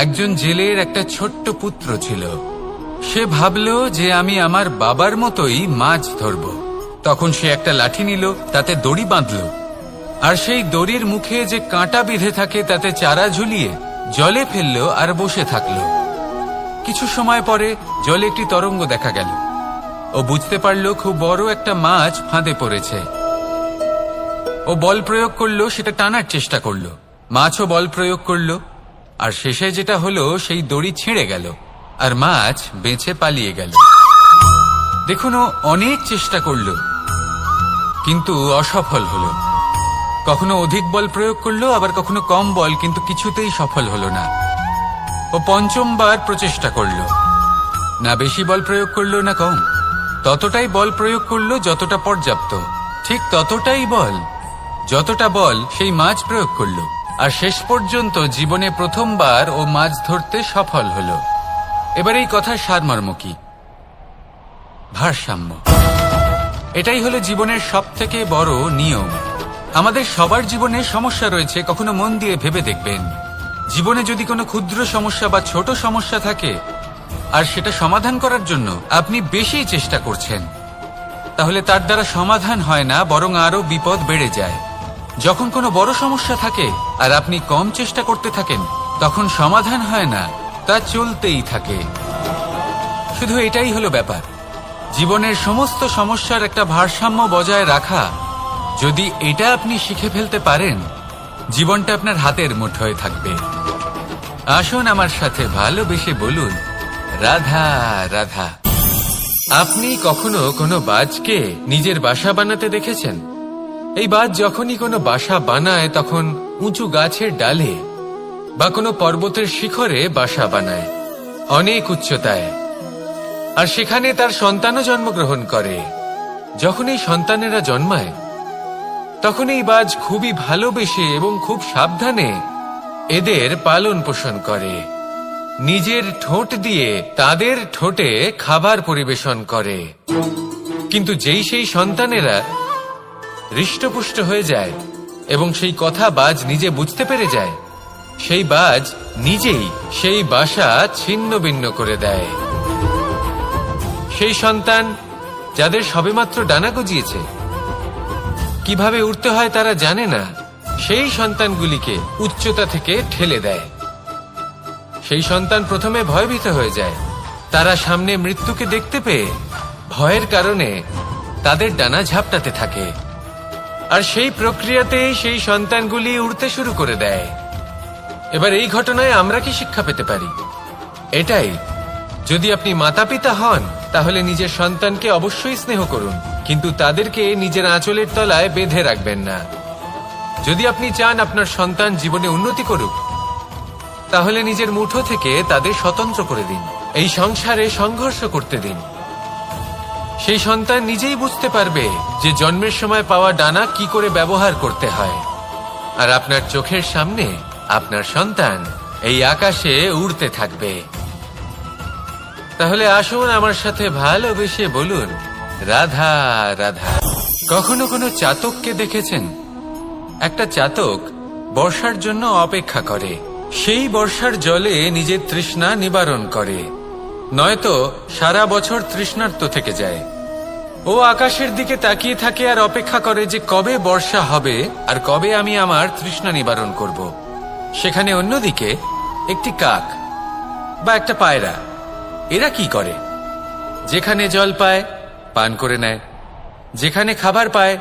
একজন জেলের একটা ছোট্ট পুত্র ছিল। সে ভাবল যে আমি আমার বাবার মতোই মাছ ধরব। তখন সে একটা লাঠি নিল, তাতে দড়ি বাঁধল, আর সেই দড়ির মুখে যে কাঁটা বিঁধে থাকে তাতে চারা ঝুলিয়ে জলে ফেলল আর বসে থাকল। কিছু সময় পরে জলে একটি তরঙ্গ দেখা গেল। ও বুঝতে পারল খুব বড় একটা মাছ ফাঁদে পড়েছে। ও বল প্রয়োগ করলো, সেটা টানার চেষ্টা করলো। মাছও বল প্রয়োগ করলো, আর শেষে যেটা হলো সেই দড়ি ছিঁড়ে গেল আর মাছ বেঁচে পালিয়ে গেল। দেখুন, ও অনেক চেষ্টা করলো কিন্তু অসফল হলো। কখনো অধিক বল প্রয়োগ করলো, আবার কখনো কম বল, কিন্তু কিছুতেই সফল হলো না। ও পঞ্চমবার প্রচেষ্টা করলো। না বেশি বল প্রয়োগ করলো না কম, ততটাই বল প্রয়োগ করলো যতটা পর্যাপ্ত। ঠিক ততটাই বল, যতটা বল সেই মাছ প্রয়োগ করলো। আর শেষ পর্যন্ত জীবনে প্রথমবার ও মাছ ধরতে সফল হলো। এবার এই কথার সারমর্ম কি? ভারসাম্য। এটাই হলো জীবনের সবথেকে বড় নিয়ম। আমাদের সবার জীবনে সমস্যা রয়েছে, কখনো মন দিয়ে ভেবে দেখবেন। জীবনে যদি কোনো ক্ষুদ্র সমস্যা বা ছোট সমস্যা থাকে আর সেটা সমাধান করার জন্য আপনি বেশি চেষ্টা করছেন, তাহলে তার দ্বারা সমাধান হয় না, বরং আরো বিপদ বেড়ে যায়। যখন কোনো বড় সমস্যা থাকে আর আপনি কম চেষ্টা করতে থাকেন, তখন সমাধান হয় না, তা চলতেই থাকে। শুধু এটাই হলো ব্যাপার। জীবনের সমস্ত সমস্যার একটা ভারসাম্য বজায় রাখা, যদি এটা আপনি শিখে ফেলতে পারেন, জীবনটা আপনার হাতের মুঠোয় থাকবে। আসুন আমার সাথে ভালোবেসে বলুন, রাধা রাধা। আপনি কখনো কোনো বাজকে নিজের বাসা বানাতে দেখেছেন? এই বাজ যখনই কোনো বাসা বানায় তখন উঁচু গাছের ডালে বা কোনো পর্বতের শিখরে বাসা বানায়, অনেক উচ্চতায়। আর সেখানে তার সন্তানও জন্মগ্রহণ করে। যখন এই সন্তানেরা জন্মায় তখন এই বাজ খুবই ভালোবেসে এবং খুব সাবধানে এদের পালন পোষণ করে। নিজের ঠোঁট দিয়ে তাদের ঠোঁটে খাবার পরিবেশন করে। কিন্তু যেই সেই সন্তানেরা হৃষ্টপুষ্ট হয়ে যায় এবং সেই কথা বাজ নিজে বুঝতে পেরে যায়, সেই বাজ নিজেই সেই বাসা ছিন্ন ভিন্ন করে দেয়। সেই সন্তান যাদের সবেমাত্র ডানা গজিয়েছে, কিভাবে উড়তে হয় তারা জানে না, সেই সন্তানগুলিকে উচ্চতা থেকে ঠেলে দেয়। সেই সন্তান প্রথমে ভয়ভীত হয়ে যায়। তারা সামনে মৃত্যুকে দেখতে পেয়ে ভয়ের কারণে তাদের ডানা ঝাপটাতে থাকে। আর সেই প্রক্রিয়াতে সেই সন্তানগুলি উড়তে শুরু করে দেয়। এবার এই ঘটনায় আমরা কি শিক্ষা পেতে পারি? এটাই, যদি আপনি মাতা পিতা হন তাহলে নিজের সন্তানকে অবশ্যই স্নেহ করুন, কিন্তু তাদেরকে নিজের আঁচলের তলায় বেঁধে রাখবেন না। যদি আপনি চান আপনার সন্তান জীবনে উন্নতি করুক, তাহলে নিজের মুঠো থেকে তাদের স্বতন্ত্র করে দিন। এই সংসারে সংঘর্ষ করতে দিন। সেই সন্তান নিজেই বুঝতে পারবে যে জন্মের সময় পাওয়া ডানা কি করে ব্যবহার করতে হয়। আর আপনার চোখের সামনে আপনার সন্তান এই আকাশে উড়তে থাকবে। তাহলে আসুন আমার সাথে ভালোবেসে বলুন, রাধা রাধা। কখনো কোনো চাতককে দেখেছেন? একটা চাতক বর্ষার জন্য অপেক্ষা করে। সেই বর্ষার জলে নিজের তৃষ্ণা নিবারণ করে, নয়তো সারা বছর তৃষ্ণার্ত থেকে যায়। ও আকাশের দিকে তাকিয়ে থাকে আর অপেক্ষা করে যে কবে বর্ষা হবে আর কবে আমি আমার তৃষ্ণা নিবারণ করব। সেখানে অন্যদিকে একটি কাক বা একটা পায়রা, এরা কি করে? যেখানে জল পায় পান করে নেয়, যেখানে খাবার পায়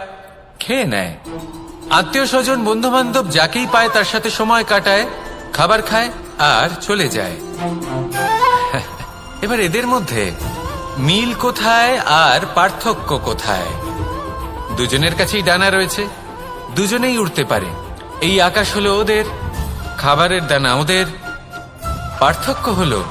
খেয়ে নেয়, আত্মীয় স্বজন বন্ধু বান্ধব যাকেই পায় তার সাথে সময় কাটায়, খাবার খায় আর চলে যায়। এবার এদের মধ্যে মিল কোথায় আর পার্থক্য কোথায়? দুজনের কাছেই ডানা রয়েছে, দুজনেই উড়তে পারে। এই আকাশ হলো ওদের, খাবারের দানা ওদের। পার্থক্য হলো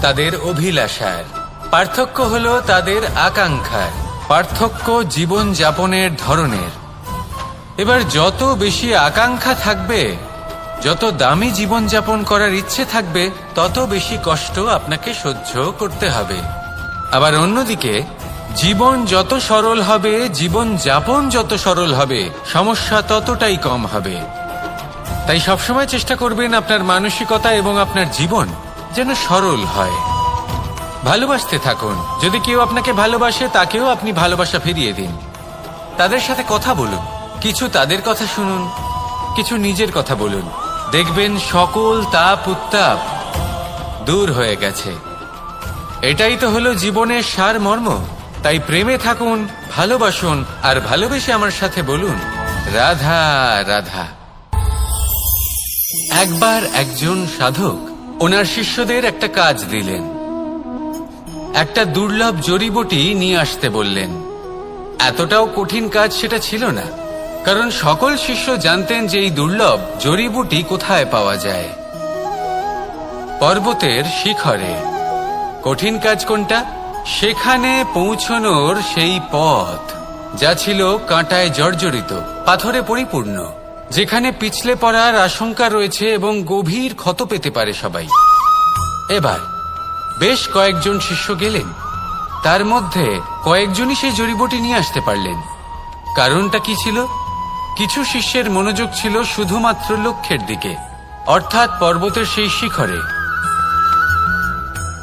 তাদের অভিলাষার, পার্থক্য হলো তাদের আকাঙ্ক্ষার, পার্থক্য জীবন যাপনের ধরনের। এবার যত বেশি আকাঙ্ক্ষা থাকবে, যত দামি জীবন যাপন করার ইচ্ছে থাকবে, তত বেশি কষ্ট আপনাকে সহ্য করতে হবে। আবার অন্যদিকে জীবন যত সরল হবে, জীবন যাপন যত সরল হবে, সমস্যা ততটাই কম হবে। তাই সবসময় চেষ্টা করবেন আপনার মানসিকতা এবং আপনার জীবন যেন সরল হয়। ভালোবাসতে থাকুন। যদি কেউ আপনাকে ভালোবাসে তাকেও আপনি ভালোবাসা ফিরিয়ে দিন। তাদের সাথে কথা বলুন, কিছু তাদের কথা শুনুন, কিছু নিজের কথা বলুন। দেখবেন সকল তাপ উত্তাপ দূর হয়ে গেছে। এটাই তো হলো জীবনের সারমর্ম। তাই প্রেমে থাকুন, ভালোবাসুন, আর ভালোবেসে আমার সাথে বলুন রাধা রাধা। একবার একজন সাধক ওনার শিষ্যদের একটা কাজ দিলেন। একটা দুর্লভ জড়িবুটি নিয়ে আসতে বললেন। এতটাও কঠিন কাজ সেটা ছিল না, কারণ সকল শিষ্য জানতেন যে এই দুর্লভ জড়িবুটি কোথায় পাওয়া যায়। পর্বতের শিখরে। কঠিন কাজ কোনটা? সেখানে পৌঁছনোর সেই পথ যা ছিল কাঁটায় জর্জরিত, পাথরে পরিপূর্ণ, যেখানে পিছলে পড়ার আশঙ্কা রয়েছে এবং গভীর ক্ষত পেতে পারে সবাই। এবার বেশ কয়েকজন শিষ্য গেলেন। তার মধ্যে কয়েকজনই সেই জড়িবুটি নিয়ে আসতে পারলেন। কারণটা কি ছিল? কিছু শিষ্যের মনোযোগ ছিল শুধুমাত্র লক্ষ্যের দিকে, অর্থাৎ পর্বতের সেই শিখরে।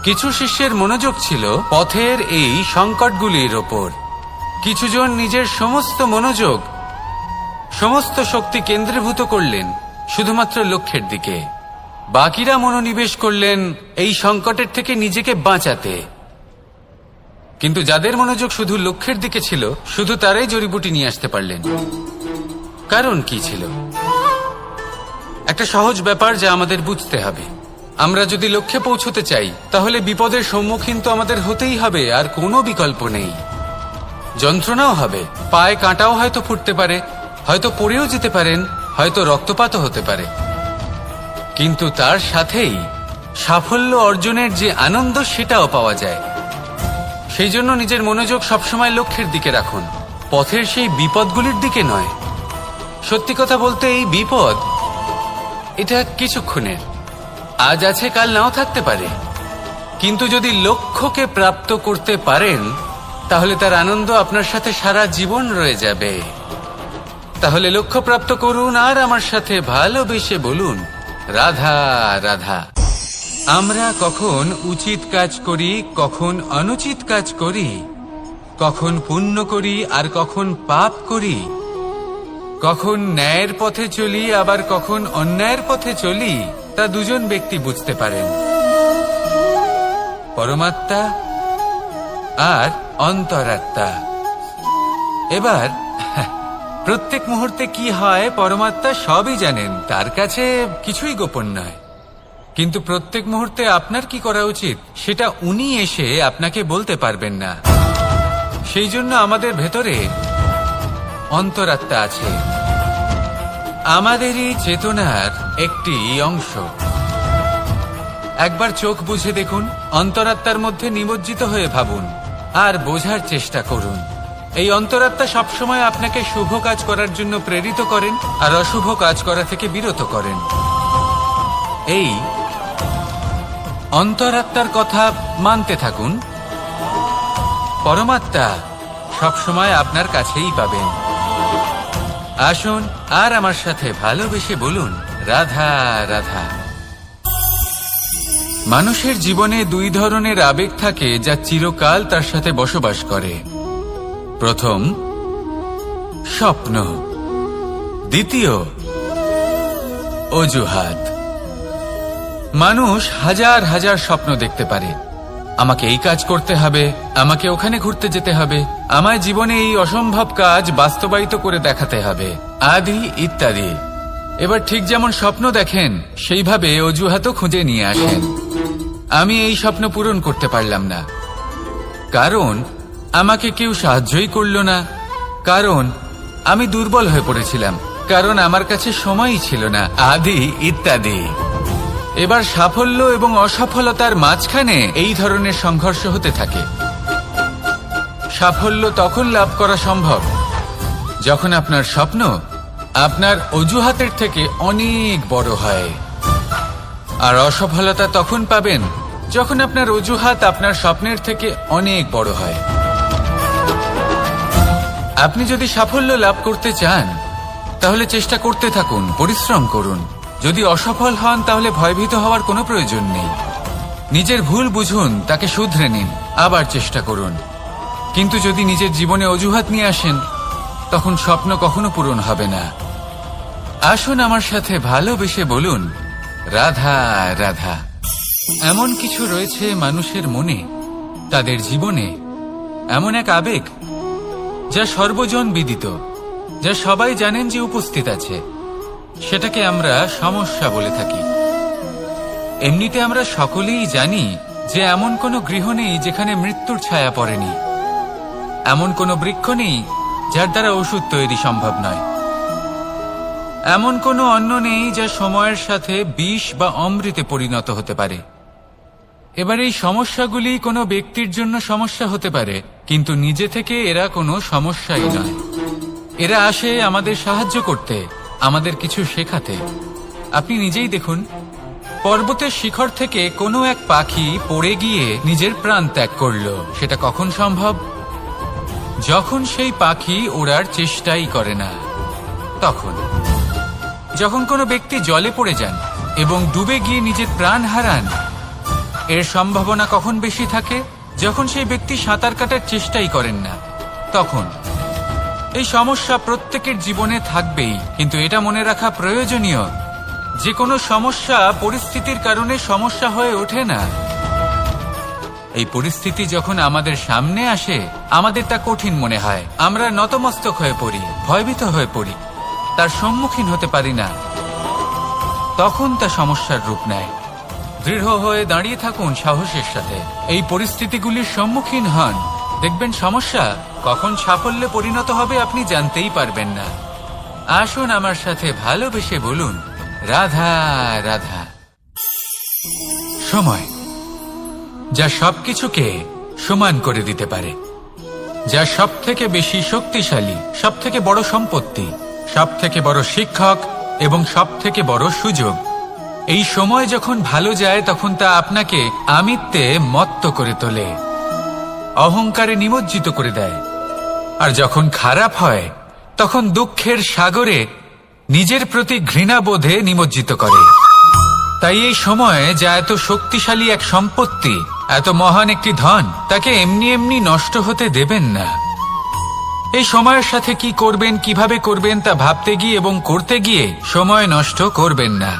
কিছু শিষ্যের মনোযোগ ছিল পথের এই সংকটগুলির ওপর। কিছুজন নিজের সমস্ত মনোযোগ, সমস্ত শক্তি কেন্দ্রীভূত করলেন শুধুমাত্র লক্ষ্যের দিকে। বাকিরা মনোনিবেশ করলেন এই সংকটের থেকে নিজেকে বাঁচাতে। কিন্তু যাদের মনোযোগ শুধু লক্ষ্যের দিকে ছিল, শুধু তারাই জড়িবুটি নিয়ে আসতে পারলেন। কারণ কি ছিল? একটা সহজ ব্যাপার যা আমাদের বুঝতে হবে। আমরা যদি লক্ষ্যে পৌঁছতে চাই, তাহলে বিপদের সম্মুখীন তো আমাদের হতেই হবে, আর কোনো বিকল্প নেই। যন্ত্রণাও হবে, পায়ে কাঁটাও হয়তো ফুটতে পারে, হয়তো পড়েও যেতে পারেন, হয়তো রক্তপাতও হতে পারে। কিন্তু তার সাথেই সাফল্য অর্জনের যে আনন্দ, সেটাও পাওয়া যায়। সেই জন্য নিজের মনোযোগ সবসময় লক্ষ্যের দিকে রাখুন, পথের সেই বিপদগুলির দিকে নয়। সত্যি কথা বলতে এই বিপদ, এটা কিছুক্ষণের, আজ আছে কাল নাও থাকতে পারে। কিন্তু যদি লক্ষ্যকে প্রাপ্ত করতে পারেন, তাহলে তার আনন্দ আপনার সাথে সারা জীবন রয়ে যাবে। তাহলে লক্ষ্য প্রাপ্ত করুন আর আমার সাথে ভালোবেসে বলুন রাধা রাধা। আমরা কখন উচিত কাজ করি, কখন অনুচিত কাজ করি, কখন পুণ্য করি আর কখন পাপ করি, কখন ন্যায়ের পথে চলি আবার কখন অন্যায়ের পথে চলি, তা দুজন ব্যক্তি বুঝতে পারেন, পরমাত্মা আর অন্তরাত্মা। এবার প্রত্যেক মুহূর্তে কি হয় পরমাত্মা সবই জানেন, তার কাছে কিছুই গোপন নয়। কিন্তু প্রত্যেক মুহূর্তে আপনার কি করা উচিত সেটা উনি এসে আপনাকে বলতে পারবেন না। সেই জন্য আমাদের ভেতরে অন্তরাত্মা আছে, আমাদেরই চেতনার একটি অংশ। একবার চোখ বুঝে দেখুন, অন্তরাত্মার মধ্যে নিমজ্জিত হয়ে ভাবুন আর বোঝার চেষ্টা করুন। এই অন্তরাত্মা সবসময় আপনাকে শুভ কাজ করার জন্য প্রেরিত করেন আর অশুভ কাজ করা থেকে বিরত করেন। এই অন্তরাত্মার কথা মানতে থাকুন, পরমাত্মা সবসময় আপনার কাছেই পাবেন। আসুন আর আমার সাথে ভালোবেসে বলুন রাধা রাধা। মানুষের জীবনে দুই ধরনের আবেগ থাকে যা চিরকাল তার সাথে বসবাস করে। প্রথম স্বপ্ন, দ্বিতীয় অজুহাত। মানুষ হাজার হাজার স্বপ্ন দেখতে পারে, আমাকে এই কাজ করতে হবে, আমাকে ওখানে ঘুরতে যেতে হবে, আমার জীবনে এই অসম্ভব কাজ বাস্তবায়িত করে দেখাতে হবে, আদি ইত্যাদি। এবার ঠিক যেমন স্বপ্ন দেখেন, সেইভাবে অজুহাতও খুঁজে নিয়ে আসেন। আমি এই স্বপ্ন পূরণ করতে পারলাম না, কারণ আমাকে কেউ সাহায্যই করল না, কারণ আমি দুর্বল হয়ে পড়েছিলাম, কারণ আমার কাছে সময়ই ছিল না, আদি ইত্যাদি। এবার সাফল্য এবং অসফলতার মাঝখানে এই ধরনের সংঘর্ষ হতে থাকে। সাফল্য তখন লাভ করা সম্ভব যখন আপনার স্বপ্ন আপনার অজুহাতের থেকে অনেক বড় হয়, আর অসফলতা তখন পাবেন যখন আপনার অজুহাত আপনার স্বপ্নের থেকে অনেক বড় হয়। আপনি যদি সাফল্য লাভ করতে চান, তাহলে চেষ্টা করতে থাকুন, পরিশ্রম করুন, যদি অসফল হন তাহলে ভয়ভীত হওয়ার কোনো প্রয়োজন নেই। নিজের ভুল বুঝুন, তাকে শুধরে নিন, আবার চেষ্টা করুন। কিন্তু যদি নিজের জীবনে অজুহাত নিয়ে আসেন, তখন স্বপ্ন কখনো পূরণ হবে না। আসুন আমার সাথে ভালোবেসে বলুন, রাধা রাধা। এমন কিছু রয়েছে মানুষের মনে, তাদের জীবনে, এমন এক আবেগ যা সর্বজন বিদিত, যা সবাই জানেন যে উপস্থিত আছে। সেটাকে আমরা সমস্যা বলে থাকি। এমনিতে আমরা সকলেই জানি যে এমন কোনো গৃহ নেই যেখানে মৃত্যুর ছায়া পড়েনি, এমন কোনো বৃক্ষ নেই যার দ্বারা ওষুধ তৈরি সম্ভব নয়, এমন কোনো অন্ন নেই যা সময়ের সাথে বিষ বা অমৃতে পরিণত হতে পারে। এবার এই সমস্যাগুলি কোনো ব্যক্তির জন্য সমস্যা হতে পারে, কিন্তু নিজে থেকে এরা কোনো সমস্যাই নয়। এরা আসে আমাদের সাহায্য করতে, আমাদের কিছু শেখাতে। আপনি নিজেই দেখুন, পর্বতের শিখর থেকে কোনো এক পাখি পড়ে গিয়ে নিজের প্রাণ ত্যাগ করল। সেটা কখন সম্ভব? যখন সেই পাখি ওড়ার চেষ্টাই করে না। তখন যখন কোনো ব্যক্তি জলে পড়ে যান এবং ডুবে গিয়ে নিজের প্রাণ হারান, এর সম্ভাবনা কখন বেশি থাকে? যখন সেই ব্যক্তি সাঁতার কাটার চেষ্টাই করেন না। তখন এই সমস্যা প্রত্যেকের জীবনে থাকবেই, কিন্তু এটা মনে রাখা প্রয়োজনীয় যে কোনো সমস্যা পরিস্থিতির কারণে সমস্যা হয়ে ওঠে না। এই পরিস্থিতি যখন আমাদের সামনে আসে, আমাদের তা কঠিন মনে হয়, আমরা নতমস্তক হয়ে পড়ি, ভয়ভীত হয়ে পড়ি, তার সম্মুখীন হতে পারি না। তখন তা সমস্যার রূপ নেয়। দৃঢ় হয়ে দাঁড়িয়ে থাকুন সাহসের সাথে, এই পরিস্থিতিগুলির সম্মুখীন হন। দেখবেন সমস্যা কখন সাফল্যে পরিণত হবে আপনি জানতেই পারবেন না। আসুন আমার সাথে ভালোবেসে বলুন, রাধা রাধা। সময় যা সবকিছুকে সমান করে দিতে পারে, যা সব থেকে বেশি শক্তিশালী, সব থেকে বড় সম্পত্তি, সব থেকে বড় শিক্ষক এবং সব থেকে বড় সুযোগ। এই সময় যখন ভালো যায় তখন তা আপনাকে আমিত্বে মত্ত করে তোলে, অহংকারে নিমজ্জিত করে দেয়। আর যখন খারাপ হয় তখন দুঃখের সাগরে নিজের প্রতি ঘৃণাবোধে নিমজ্জিত করে। তাই এই সময় যা এত শক্তিশালী এক সম্পত্তি, এত মহান একটি ধন, তাকে এমনি এমনি নষ্ট হতে দেবেন না। এই সময়ের সাথে কি করবেন, কিভাবে করবেন তা ভাবতে গিয়ে এবং করতে গিয়ে সময় নষ্ট করবেন না।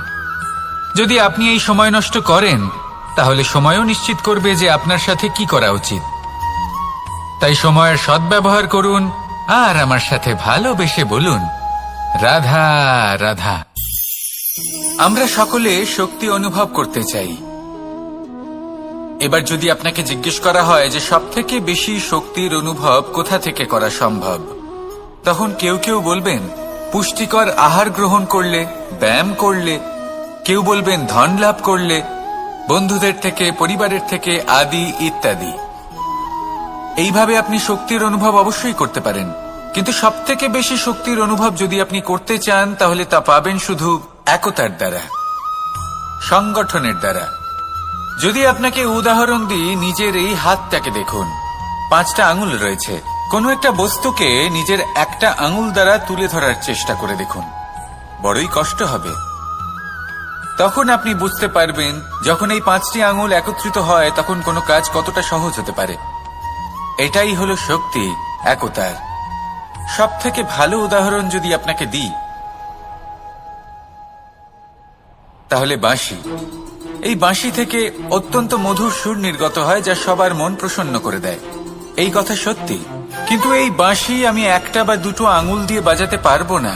যদি আপনি এই সময় নষ্ট করেন, তাহলে সময়ও নিশ্চিত করবে যে আপনার সাথে কি করা উচিত। তাই সময়ের সদ্ব্যবহার করুন আর আমার সাথে ভালোবেসে বলুন, রাধা রাধা। আমরা সকলে শক্তি অনুভব করতে চাই। এবার যদি আপনাকে জিজ্ঞেস করা হয় যে সবথেকে বেশি শক্তির অনুভব কোথা থেকে করা সম্ভব, তখন কেউ কেউ বলবেন পুষ্টিকর আহার গ্রহণ করলে, ব্যায়াম করলে, কেউ বলবেন ধন লাভ করলে, বন্ধুদের থেকে, পরিবারের থেকে, আদি ইত্যাদি। এইভাবে আপনি শক্তির অনুভব অবশ্যই করতে পারেন, কিন্তু সবথেকে বেশি শক্তির অনুভব যদি আপনি করতে চান তাহলে তা পাবেন শুধু একতার দ্বারা, সংগঠনের দ্বারা। যদি আপনাকে উদাহরণ দিই, নিজের এই হাতটাকে দেখুন, 5টা আঙুল রয়েছে। কোনো একটা বস্তুকে নিজের একটা আঙুল দ্বারা তুলে ধরার চেষ্টা করে দেখুন, বড়ই কষ্ট হবে। তখন আপনি বুঝতে পারবেন যখন এই 5টি আঙুল একত্রিত হয় তখন কোনো কাজ কতটা সহজ হতে পারে। এটাই হলো শক্তি, একতার। সব থেকে ভালো উদাহরণ যদি আপনাকে দিই তাহলে বাঁশি। এই বাঁশি থেকে অত্যন্ত মধুর সুর নির্গত হয় যা সবার মন প্রসন্ন করে দেয়। এই কথা সত্যি, কিন্তু এই বাঁশি আমি একটা বা দুটো আঙুল দিয়ে বাজাতে পারবো না।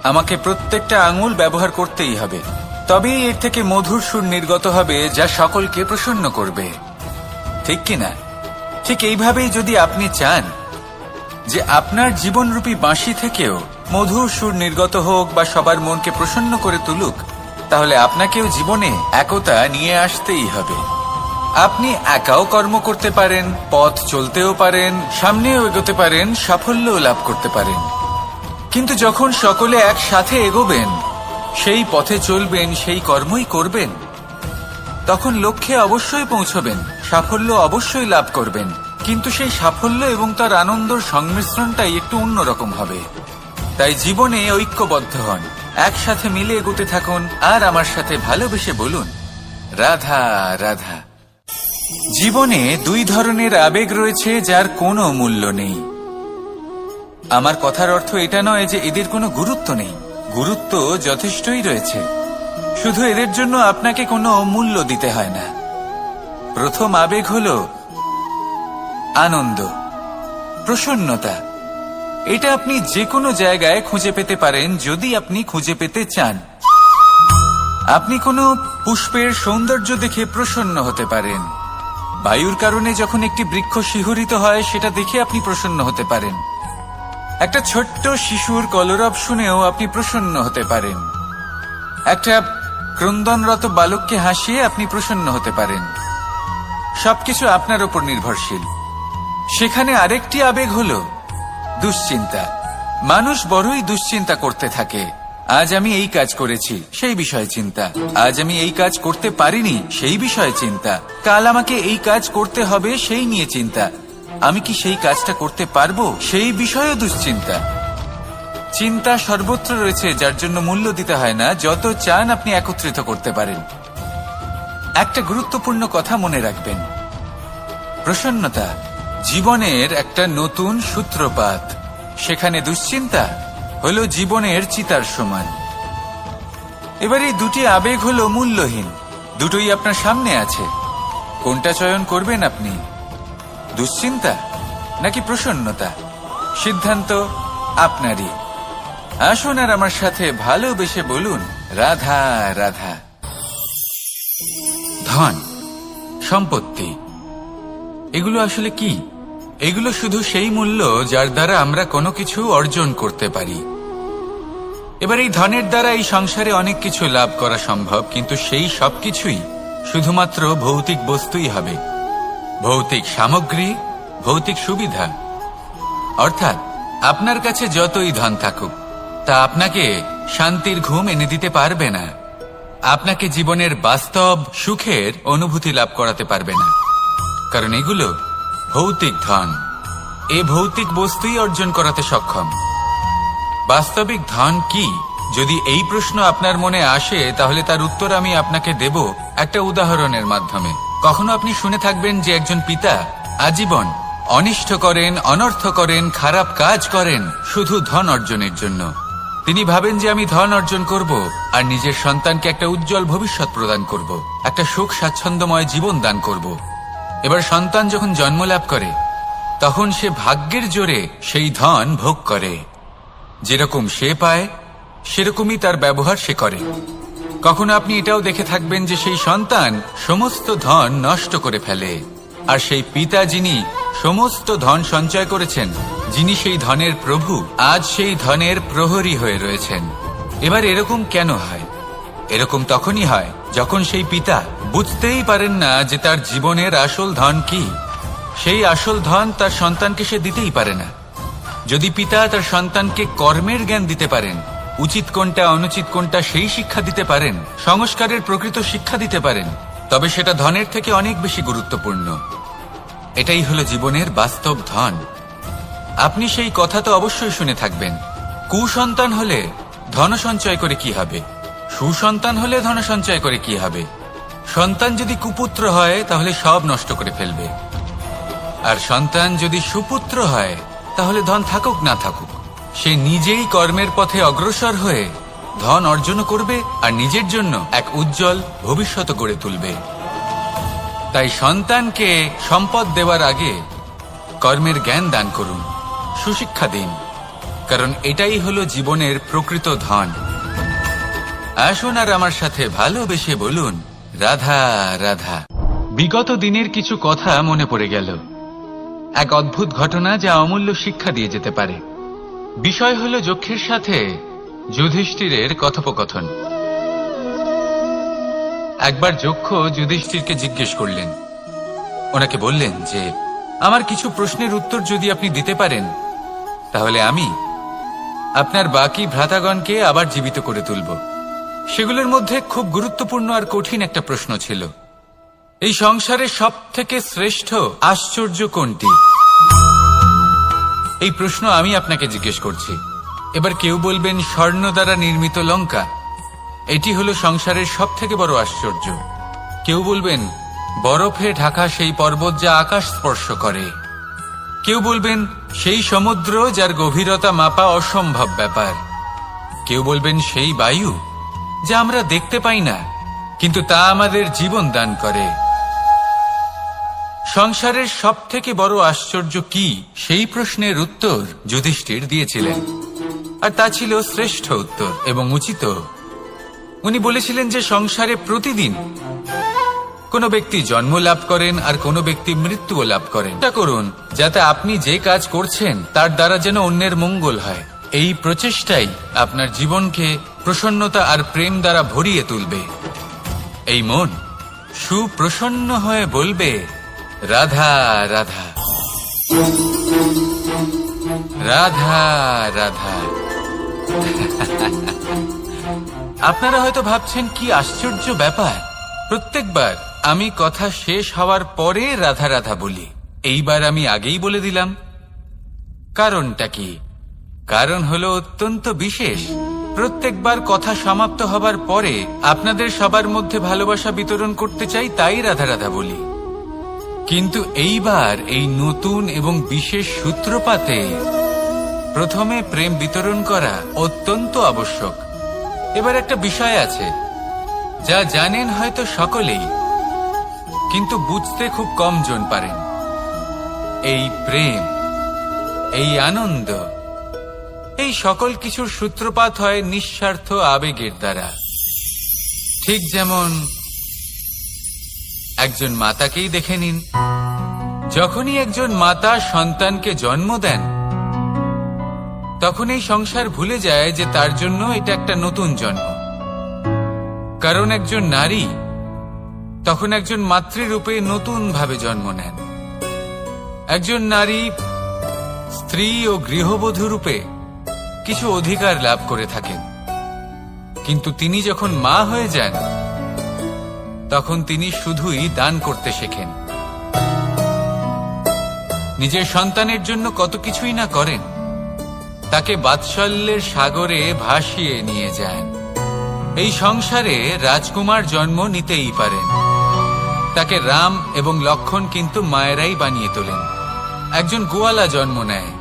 আমাকে প্রত্যেকটা আঙুল ব্যবহার করতেই হবে, তবেই এর থেকে মধুর সুর নির্গত হবে যা সকলকে প্রসন্ন করবে, ঠিক কিনা? ঠিক এইভাবেই যদি আপনি চান যে আপনার জীবনরূপী বাঁশি থেকেও মধুর সুর নির্গত হোক বা সবার মনকে প্রসন্ন করে তুলুক, তাহলে আপনাকেও জীবনে একতা নিয়ে আসতেই হবে। আপনি একাও কর্ম করতে পারেন, পথ চলতেও পারেন, সামনেও এগোতে পারেন, সাফল্যও লাভ করতে পারেন। কিন্তু যখন সকলে একসাথে এগোবেন, সেই পথে চলবেন, সেই কর্মই করবেন, তখন লক্ষ্যে অবশ্যই পৌঁছবেন, সাফল্য অবশ্যই লাভ করবেন। কিন্তু সেই সাফল্য এবং তার আনন্দর সংমিশ্রণটাই একটু অন্যরকম হবে। তাই জীবনে ঐক্যবদ্ধ হন, একসাথে মিলে এগোতে থাকুন আর আমার সাথে ভালোবেসে বলুন, রাধা রাধা। জীবনে দুই ধরনের আবেগ রয়েছে যার কোনো মূল্য নেই। আমার কথার অর্থ এটা নয় যে এদের কোনো গুরুত্ব নেই, গুরুত্ব যথেষ্টই রয়েছে, শুধু এদের জন্য আপনাকে কোনো মূল্য দিতে হয় না। প্রথম আবেগ হল আনন্দ, প্রসন্নতা। এটা আপনি যে কোনো জায়গায় খুঁজে পেতে পারেন যদি আপনি খুঁজে পেতে চান। আপনি কোনো পুষ্পের সৌন্দর্য দেখে প্রসন্ন হতে পারেন। বায়ুর কারণে যখন একটি বৃক্ষ শিহরিত হয় সেটা দেখে আপনি প্রসন্ন হতে পারেন। একটা ছোট্ট শিশুর কলরব শুনেও আপনি প্রসন্ন হতে পারেন। একটা ক্রন্দনরত বালককে হাসিয়ে আপনি প্রসন্ন হতে পারেন। সবকিছু আপনার উপর নির্ভরশীল। সেখানে আরেকটি আবেগ হল দুশ্চিন্তা। মানুষ বড়ই দুশ্চিন্তা করতে থাকে। আজ আমি এই কাজ করেছি, সেই বিষয়ে চিন্তা। আজ আমি এই কাজ করতে পারিনি, সেই বিষয়ে চিন্তা। কাল আমাকে এই কাজ করতে হবে, সেই নিয়ে চিন্তা। আমি কি সেই কাজটা করতে পারবো, সেই বিষয়ে দুশ্চিন্তা। চিন্তা সর্বত্র রয়েছে, যার জন্য মূল্য দিতে হয় না। যত চান আপনি একত্রিত করতে পারেন। একটা গুরুত্বপূর্ণ কথা মনে রাখবেন, প্রসন্নতা জীবনের একটা নতুন সূত্রপাত। সেখানে দুশ্চিন্তা হলো জীবনের চিতার সমান। এবার এই দুটি আবেগ হলো মূল্যহীন, দুটোই আপনার সামনে আছে। কোনটা চয়ন করবেন আপনি, দুশ্চিন্তা নাকি প্রসন্নতা? সিদ্ধান্ত আপনারই। আসুন আর আমার সাথে ভালোবেসে বলুন, রাধা রাধা। ধন, সম্পত্তি, এগুলো আসলে কি? এগুলো শুধু সেই মূল্য যার দ্বারা আমরা কোনো কিছু অর্জন করতে পারি। এবার এই ধনের দ্বারা এই সংসারে অনেক কিছু লাভ করা সম্ভব, কিন্তু সেই সবকিছুই শুধুমাত্র ভৌতিক বস্তুই হবে, ভৌতিক সামগ্রী, ভৌতিক সুবিধা। অর্থাৎ আপনার কাছে যতই ধন থাকুক, তা আপনাকে শান্তির ঘুম এনে দিতে পারবে না, আপনাকে জীবনের বাস্তব সুখের অনুভূতি লাভ করাতে পারবে না। কারণ এগুলো ভৌতিক ধন, এ ভৌতিক বস্তুই অর্জন করাতে সক্ষম। বাস্তবিক ধন কি? যদি এই প্রশ্ন আপনার মনে আসে, তাহলে তার উত্তর আমি আপনাকে দেব একটা উদাহরণের মাধ্যমে। কখনো আপনি শুনে থাকবেন যে একজন পিতা আজীবন অনিষ্ট করেন, অনর্থ করেন, খারাপ কাজ করেন শুধু ধন অর্জনের জন্য। তিনি ভাবেন যে আমি ধন অর্জন করব আর নিজের সন্তানকে একটা উজ্জ্বল ভবিষ্যৎ প্রদান করব, একটা সুখ স্বাচ্ছন্দ্যময় জীবন দান করব। এবার সন্তান যখন জন্ম লাভ করে, তখন সে ভাগ্যের জোরে সেই ধন ভোগ করে। যেরকম সে পায় সেরকমই তার ব্যবহার সে করে। কখনো আপনি এটাও দেখে থাকবেন যে সেই সন্তান সমস্ত ধন নষ্ট করে ফেলে, আর সেই পিতা যিনি সমস্ত ধন সঞ্চয় করেছেন, যিনি সেই ধনের প্রভু, আজ সেই ধনের প্রহরী হয়ে রয়েছেন। এবার এরকম কেন হয়? এরকম তখনই হয় যখন সেই পিতা বুঝতেই পারেন না যে তার জীবনের আসল ধন কি। সেই আসল ধন তার সন্তানকে সে দিতেই পারে না। যদি পিতা তার সন্তানকে কর্মের জ্ঞান দিতে পারেন, উচিত কোনটা অনুচিত কোনটা সেই শিক্ষা দিতে পারেন, সংস্কারের প্রকৃত শিক্ষা দিতে পারেন, তবে সেটা ধনের থেকে অনেক বেশি গুরুত্বপূর্ণ। এটাই হলো জীবনের বাস্তব ধন। আপনি সেই কথা তো অবশ্যই শুনে থাকবেন, কুসন্তান হলে ধন সঞ্চয় করে কি হবে, সুসন্তান হলে ধন সঞ্চয় করে কি হবে। সন্তান যদি কুপুত্র হয় তাহলে সব নষ্ট করে ফেলবে, আর সন্তান যদি সুপুত্র হয় তাহলে ধন থাকুক না থাকুক, সে নিজেই কর্মের পথে অগ্রসর হয়ে ধন অর্জন করবে আর নিজের জন্য এক উজ্জ্বল ভবিষ্যৎ গড়ে তুলবে। তাই সন্তানকে সম্পদ দেওয়ার আগে কর্মের জ্ঞান দান করুন, সুশিক্ষা দিন, কারণ এটাই হলো জীবনের প্রকৃত ধন। আসুন আর আমার সাথে ভালোবেসে বলুন, রাধা রাধা। বিগত দিনের কিছু কথা মনে পড়ে গেল, এক অদ্ভুত ঘটনা যা অমূল্য শিক্ষা দিয়ে যেতে পারে। বিষয় হলো যক্ষের সাথে যুধিষ্ঠিরের কথোপকথন। একবার যক্ষ যুধিষ্ঠিরকে জিজ্ঞেস করলেন, ওনাকে বললেন যে আমার কিছু প্রশ্নের উত্তর যদি আপনি দিতে পারেন, তাহলে আমি আপনার বাকি ভ্রাতাগণকে আবার জীবিত করে তুলব। সেগুলোর মধ্যে খুব গুরুত্বপূর্ণ আর কঠিন একটা প্রশ্ন ছিল, এই সংসারে সব থেকে শ্রেষ্ঠ আশ্চর্য কোনটি? এই প্রশ্ন আমি আপনাকে জিজ্ঞেস করছি। এবার কেউ বলবেন স্বর্ণ দ্বারা নির্মিত লঙ্কা, এটি হলো সংসারের সব থেকে বড় আশ্চর্য। কেউ বলবেন বরফে ঢাকা সেই পর্বত যা আকাশ স্পর্শ করে। কেউ বলবেন সেই সমুদ্র যার গভীরতা মাপা অসম্ভব ব্যাপার। কেউ বলবেন সেই বায়ু যা আমরা দেখতে পাই না, কিন্তু তা আমাদের জীবন দান করে। সংসারের সব থেকে বড় আশ্চর্য কি, সেই প্রশ্নের উত্তর যুধিষ্ঠির দিয়েছিলেন, আর তা ছিল শ্রেষ্ঠ উত্তর এবং উচিত। উনি বলেছিলেন যে সংসারে প্রতিদিন কোনো ব্যক্তি জন্ম লাভ করেন আর কোনো ব্যক্তি মৃত্যুও লাভ করেন। চেষ্টা করুন যাতে আপনি যে কাজ করছেন তার দ্বারা যেন অন্যের মঙ্গল হয়। এই প্রচেষ্টাই আপনার জীবনকে প্রসন্নতা আর প্রেম দ্বারা ভরিয়ে তুলবে। এই মন সুপ্রসন্ন হয়ে বলবে, রাধা রাধা রাধা রাধা। আপনারা হয়তো ভাবছেন কি আশ্চর্য ব্যাপার, প্রত্যেকবার আমি কথা শেষ হওয়ার পরে রাধা রাধা বলি। এইবার আমি আগেই বলে দিলাম। কারণটা কি? কারণ হলো অত্যন্ত বিশেষ। প্রত্যেকবার কথা সমাপ্ত হবার পরে আপনাদের সবার মধ্যে ভালোবাসা বিতরণ করতে চাই, তাই রাধা রাধা বলি। কিন্তু এইবার এই নতুন এবং বিশেষ সূত্রপাতে প্রথমে প্রেম বিতরণ করা অত্যন্ত আবশ্যক। এবার একটা বিষয় আছে যা জানেন হয়তো সকলেই, কিন্তু বুঝতে খুব কম জন পারেন। এই প্রেম, এই আনন্দ, এই সকল কিছুর সূত্রপাত হয় নিঃস্বার্থ আবেগের দ্বারা। ঠিক যেমন একজন মাতাকেই দেখে নিন। যখনই একজন মাতা সন্তানকে জন্ম দেন, তখন এই সংসার ভুলে যায় যে তার জন্য এটা একটা নতুন জন্ম। কারণ একজন নারী তখন একজন মাতৃরূপে নতুন ভাবে জন্ম নেন। একজন নারী স্ত্রী ও গৃহবধূ রূপে কিছু অধিকার লাভ করে থাকেন, কিন্তু তিনি যখন মা হয়ে যান তখন তিনি শুধুই দান করতে শেখেন। নিজের সন্তানের জন্য কত কিছুই না করেন, তাকে বাৎসল্যের সাগরে ভাসিয়ে নিয়ে যান। এই সংসারে রাজকুমার জন্ম নিতেই পারেন, তাকে রাম এবং লক্ষণ কিন্তু মায়েরাই বানিয়ে তোলেন। একজন গোয়ালা জন্ম নেয়,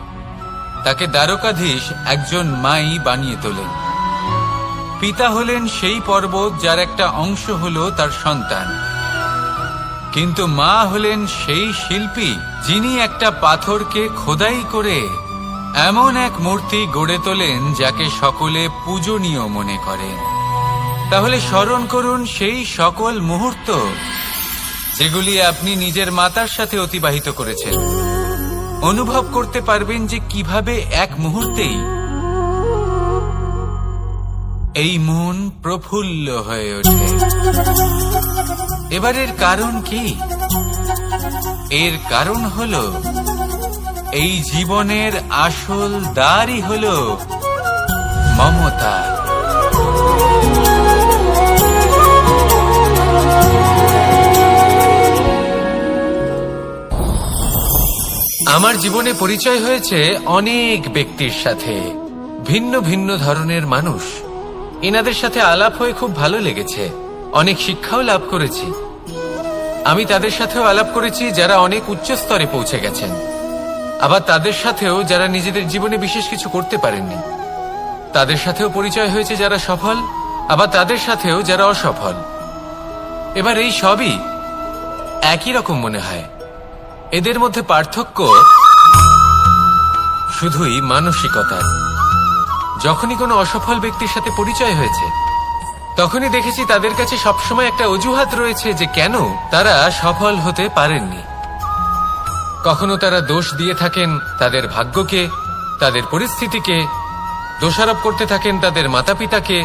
তাকে দ্বারকাধীশ একজন মাই বানিয়ে তোলেন। পিতা হলেন সেই পর্বত যার একটা অংশ হলো তার সন্তান, কিন্তু মা হলেন সেই শিল্পী যিনি একটা পাথরকে খোদাই করে এমন এক মূর্তি গড়ে তোলেন যাকে সকলে পূজনীয় মনে করেন। তাহলে স্মরণ করুন সেই সকল মুহূর্ত যেগুলি আপনি নিজের মাতার সাথে অতিবাহিত করেছেন। অনুভব করতে পারবেন যে কিভাবে এক মুহূর্তেই এই মন প্রফুল্ল হয়ে ওঠে। এবার এর কারণ কি? এর কারণ হলো এই জীবনের আসল দ্বারই হলো মমতা। আমার জীবনে পরিচয় হয়েছে অনেক ব্যক্তির সাথে, ভিন্ন ভিন্ন ধরনের মানুষ। এনাদের সাথে আলাপ হয়ে খুব ভালো লেগেছে, অনেক শিক্ষাও লাভ করেছি। আমি তাদের সাথেও আলাপ করেছি যারা অনেক উচ্চ স্তরে পৌঁছে গেছেন, আবার তাদের সাথেও যারা নিজেদের জীবনে বিশেষ কিছু করতে পারেননি। তাদের সাথেও পরিচয় হয়েছে যারা সফল, আবার তাদের সাথেও যারা অসফল। এবার এই সবই একই রকম মনে হয়। এদের মধ্যে পার্থক্য শুধুই মানসিকতার। যখনই কোনো অসফল ব্যক্তির সাথে পরিচয় হয়েছে, তখনই দেখেছি তাদের কাছে সবসময় একটা অজুহাত রয়েছে যে কেন তারা সফল হতে পারেননি। কখনো তারা দোষ দিয়ে থাকেন তাদের ভাগ্যকে, তাদের পরিস্থিতিকে, দোষারোপ করতে থাকেন তাদের মাতা পিতাকে,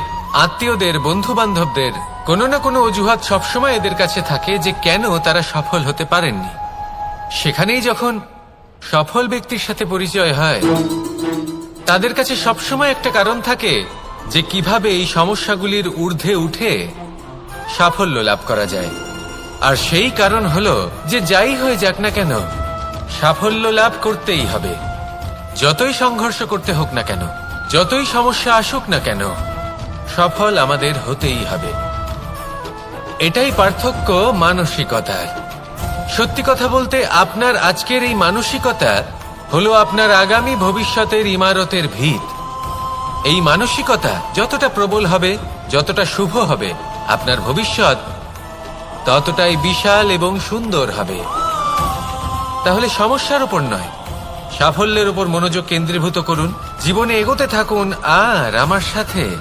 আত্মীয়দের, বন্ধু বান্ধবদের। কোনো না কোনো অজুহাত সবসময় এদের কাছে থাকে যে কেন তারা সফল হতে পারেননি। সেখানেই যখন সফল ব্যক্তির সাথে পরিচয় হয়, তাদের কাছে সবসময় একটা কারণ থাকে যে কিভাবে এই সমস্যাগুলির ঊর্ধ্বে উঠে সাফল্য লাভ করা যায়। আর সেই কারণ হলো যে যাই হয়ে যাক না কেন, সাফল্য লাভ করতেই হবে, যতই সংঘর্ষ করতে হোক না কেন। যতই সমস্যা আসুক না কেন, সফল আমাদের হতেই হবে। এটাই পার্থক্য মানসিকতার। সত্যি কথা বলতে, আপনার আজকের এই মানসিকতা হলো আপনার আগামী ভবিষ্যতের ইমারতের ভিত। এই মানসিকতা যতটা প্রবল হবে, যতটা শুভ হবে, আপনার ভবিষ্যৎ ততটাই বিশাল এবং সুন্দর হবে। তাহলে সমস্যার উপর নয়, সাফল্যের উপর মনোযোগ কেন্দ্রীভূত করুন, জীবনে এগোতে থাকুন, আর আমার সাথে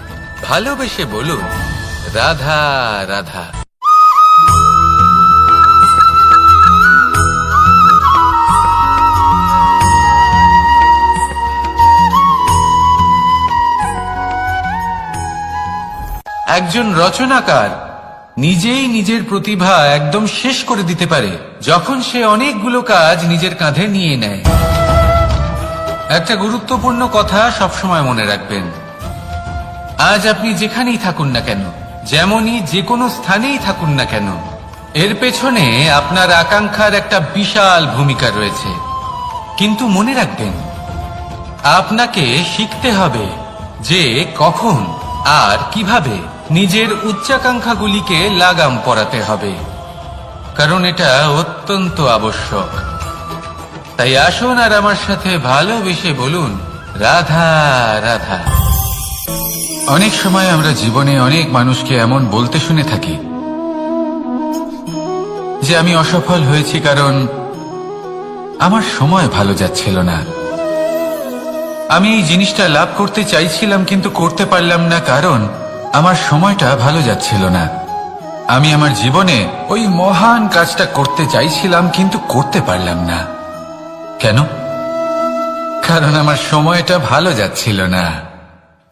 ভালোবেসে বলুন, রাধা রাধা। একজন রচনাকার নিজেই নিজের প্রতিভা একদম শেষ করে দিতে পারে যখন সে অনেকগুলো কাজ নিজের কাঁধে নিয়ে নেয়। একটা গুরুত্বপূর্ণ কথা সবসময় মনে রাখবেন, আজ আপনি যেখানেই থাকুন না কেন, যেমনই যে কোনো স্থানেই থাকুন না কেন, এর পেছনে আপনার আকাঙ্ক্ষার একটা বিশাল ভূমিকা রয়েছে। কিন্তু মনে রাখবেন, আপনাকে শিখতে হবে যে কখন আর কিভাবে নিজের উচ্চাকাঙ্ক্ষাগুলিকে লাগাম পরাতে হবে, কারণ এটা অত্যন্ত আবশ্যক। তাই আসুন আর আমার সাথে ভালোবেসে বলুন, রাধা রাধা। অনেক সময় আমরা জীবনে অনেক মানুষকে এমন বলতে শুনে থাকি যে আমি অসফল হয়েছি কারণ আমার সময় ভালো যাচ্ছিল না। আমি এই জিনিসটা লাভ করতে চাইছিলাম কিন্তু করতে পারলাম না কারণ আমার সময়টা ভালো যাচ্ছিল না। আমি আমার জীবনে ওই মহান কাজটা করতে চাইছিলাম কিন্তু করতে পারলাম না। কেন? কারণ আমার সময়টা ভালো যাচ্ছিল না।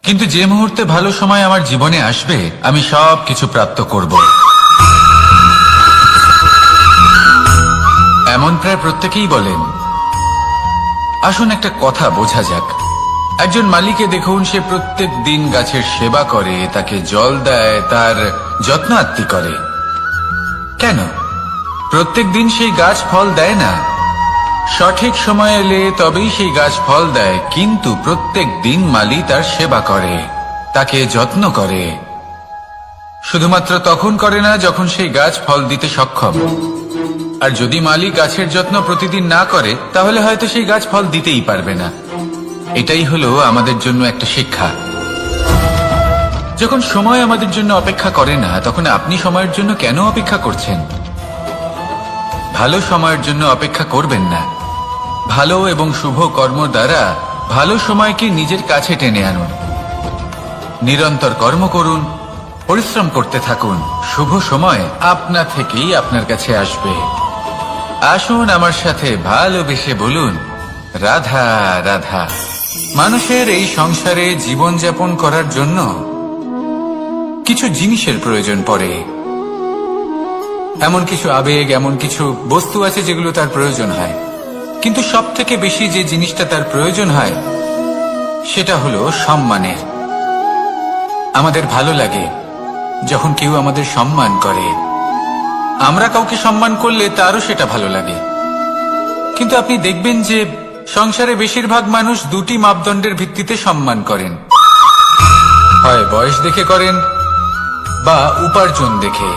কিন্তু যে মুহূর্তে ভালো সময় আমার জীবনে আসবে, আমি সব কিছু প্রাপ্ত করব। এমন প্রায় প্রত্যেকেই বলেন। আসুন একটা কথা বোঝা যাক। একজন মালিকে দেখুন, সে প্রত্যেক দিন গাছের সেবা করে, তাকে জল দেয়, তার যত্ন আত্তি করে। কেন? প্রত্যেক দিন সেই গাছ ফল দেয় না। সঠিক সময় এলে তবেই সেই গাছ ফল দেয়, কিন্তু প্রত্যেক দিন মালি তার সেবা করে, তাকে যত্ন করে। শুধুমাত্র তখন করে না যখন সেই গাছ ফল দিতে সক্ষম। আর যদি মালি গাছের যত্ন প্রতিদিন না করে, তাহলে হয়তো সেই গাছ ফল দিতেই পারবে না। এটাই হলো আমাদের জন্য একটা শিক্ষা। যখন সময় আমাদের জন্য অপেক্ষা করে না, তখন আপনি সময়ের জন্য কেন অপেক্ষা করছেন? ভালো সময়ের জন্য অপেক্ষা করবেন না। ভালো এবং শুভ কর্ম দ্বারা ভালো সময়কে নিজের কাছে টেনে আনুন। নিরন্তর কর্ম করুন, পরিশ্রম করতে থাকুন, শুভ সময় আপনা থেকেই আপনার কাছে আসবে। আসুন আমার সাথে ভালোবেসে বলুন, রাধা রাধা। মানুষের এই সংসারে জীবনযাপন করার জন্য কিছু জিনিসের প্রয়োজন পড়ে। এমন কিছু আবেগ, এমন কিছু বস্তু আছে যেগুলো তার প্রয়োজন হয়। কিন্তু সব থেকে বেশি যে জিনিসটা তার প্রয়োজন হয় সেটা হলো সম্মানের। আমাদের ভালো লাগে যখন কেউ আমাদের সম্মান করে। আমরা কাউকে সম্মান করলে তারও সেটা ভালো লাগে। কিন্তু আপনি দেখবেন যে সংসারে বেশিরভাগ মানুষ দুটি মাপদণ্ডের ভিত্তিতে সম্মান করেন। হয় বয়স দেখে করেন বা উপার্জন দেখে,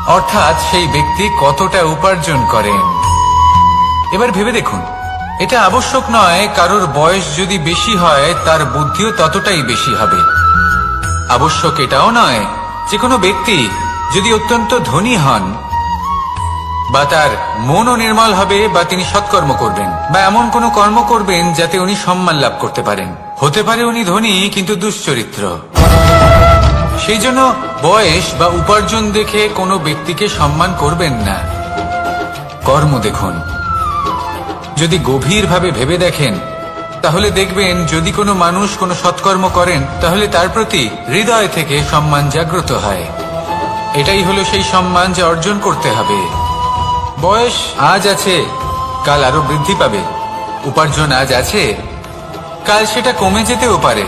অর্থাৎ সেই ব্যক্তি কতটা উপার্জন করেন। এবার ভেবে দেখুন, এটা আবশ্যক নয় কারোর বয়স যদি বেশি হয় তার বুদ্ধিও ততটাই বেশি হবে। আবশ্যক এটাও নয় যে কোনো ব্যক্তি যদি অত্যন্ত ধনী হন বা তার মনও নির্মল হবে বা তিনি সৎকর্ম করবেন বা এমন কোনো কর্ম করবেন যাতে উনি সম্মান লাভ করতে পারেন। হতে পারে উনি ধনী কিন্তু দুশ্চরিত্র। সেই জন্য বয়স বা উপার্জন দেখে কোনো ব্যক্তিকে সম্মান করবেন না। কর্ম দেখুন। যদি গভীরভাবে ভেবে দেখেন তাহলে দেখবেন যদি কোনো মানুষ কোনো সৎকর্ম করেন তাহলে তার প্রতি হৃদয় থেকে সম্মান জাগ্রত হয়। এটাই হলো সেই সম্মান যা অর্জন করতে হবে। বয়স আজ আছে, কাল আরো বৃদ্ধি পাবে। উপার্জন আজ আছে, কাল সেটা কমে যেতেও পারে।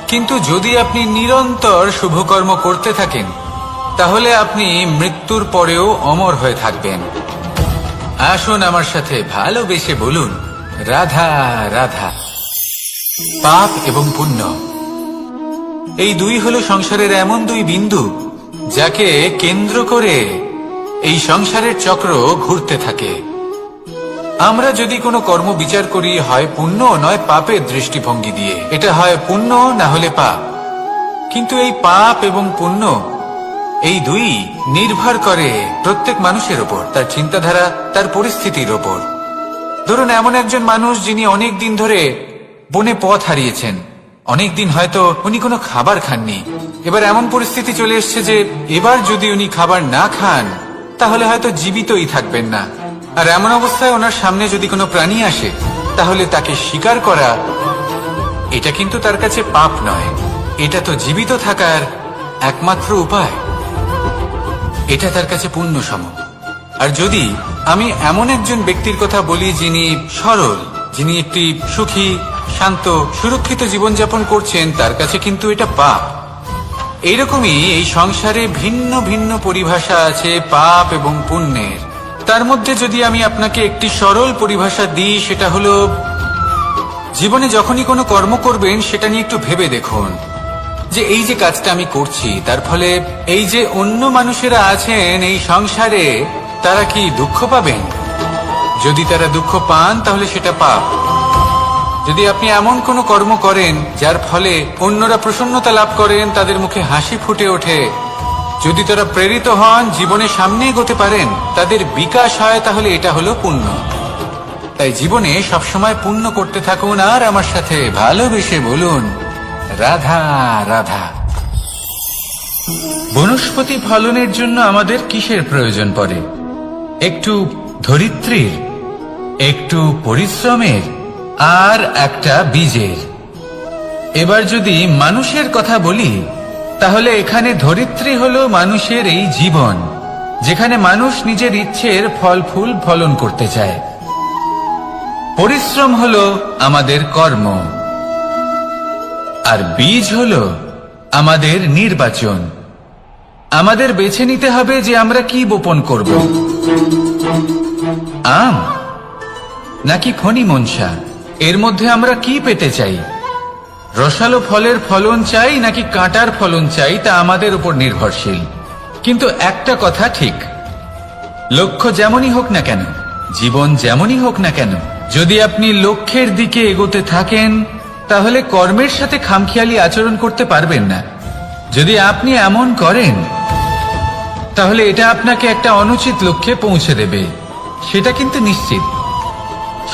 কিন্তু যদি আপনি নিরন্তর শুভকর্ম করতে থাকেন তাহলে আপনি মৃত্যুর পরেও অমর হয়ে থাকবেন। আসুন আমার সাথে ভালোবেসে বলুন, রাধা রাধা। পাপ এবং পুণ্য, এই দুই হলো সংসারের এমন দুই বিন্দু যাকে কেন্দ্র করে এই সংসারের চক্র ঘুরতে থাকে। আমরা যদি কোনো কর্ম বিচার করি, হয় পুণ্য নয় পাপের দৃষ্টিভঙ্গি দিয়ে, এটা হয় পুণ্য না হলে পাপ। কিন্তু এই পাপ এবং পুণ্য এই দুই নির্ভর করে প্রত্যেক মানুষের ওপর, তার চিন্তাধারা, তার পরিস্থিতির ওপর। ধরুন এমন একজন মানুষ যিনি অনেক দিন ধরে বনে পথ হারিয়েছেন, অনেক দিন হয়তো উনি কোনো খাবার খাননি। এবার এমন পরিস্থিতি চলে এসছে যে এবার যদি উনি খাবার না খান তাহলে হয়তো জীবিতই থাকবেন না। আর এমন অবস্থায় ওনার সামনে যদি কোনো প্রাণী আসে তাহলে তাকে শিকার করা, এটা কিন্তু তার কাছে পাপ নয়, এটা তো জীবিত থাকার একমাত্র উপায়। এটা তার কাছে পুণ্য সম। আর যদি আমি এমন একজন ব্যক্তির কথা বলি যিনি সরল, যিনি একটি সুখী, শান্ত, সুরক্ষিত জীবনযাপন করছেন, তার কাছে কিন্তু এটা পাপ। এইরকমই এই সংসারে ভিন্ন ভিন্ন পরিভাষা আছে পাপ এবং পুণ্যের। তার মধ্যে যদি আমি আপনাকে একটি সরল পরিভাষা দিই, সেটা হলো জীবনে যখনই কোনো কর্ম করবেন সেটা নিয়ে একটু ভেবে দেখুন যে এই যে কাজটা আমি করছি তার ফলে এই যে অন্য মানুষেরা আছেন এই সংসারে, তারা কি দুঃখ পাবেন? যদি তারা দুঃখ পান তাহলে সেটা পাপ। যদি আপনি এমন কোনো কর্ম করেন যার ফলে অন্যরা প্রসন্নতা লাভ করেন, তাদের মুখে হাসি ফুটে ওঠে, যদি তারা প্রেরিত হন, জীবনে সামনে এগোতে পারেন, তাদের বিকাশ হয়, তাহলে এটা হলো পুণ্য। তাই জীবনে সবসময় পুণ্য করতে থাকুন আর আমার সাথে ভালোবেসে বলুন রাধা রাধা। বনস্পতি ফলনের জন্য আমাদের কিসের প্রয়োজন পড়ে? একটু ধরিত্রীর, একটু পরিশ্রমের, আর একটা বীজের। এবার যদি মানুষের কথা বলি তাহলে এখানে ধরিত্রী হলো মানুষের এই জীবন, যেখানে মানুষ নিজের ইচ্ছের ফল ফুল ফলন করতে চায়। পরিশ্রম হলো আমাদের কর্ম, আর বীজ হলো আমাদের নির্বাচন। আমাদের বেছে নিতে হবে যে আমরা কি বপন করব, আম নাকি ফণি মনসা। এর মধ্যে আমরা কি পেতে চাই? রসালো ফলের ফলন চাই নাকি কাঁটার ফলন চাই, তা আমাদের উপর নির্ভরশীল। কিন্তু একটা কথা ঠিক, লক্ষ্য যেমনই হোক না কেন, জীবন যেমনই হোক না কেন, যদি আপনি লক্ষ্যের দিকে এগোতে থাকেন তাহলে কর্মের সাথে খামখেয়ালি আচরণ করতে পারবেন না। যদি আপনি এমন করেন তাহলে এটা আপনাকে একটা অনুচিত লক্ষ্যে পৌঁছে দেবে, সেটা কিন্তু নিশ্চিত।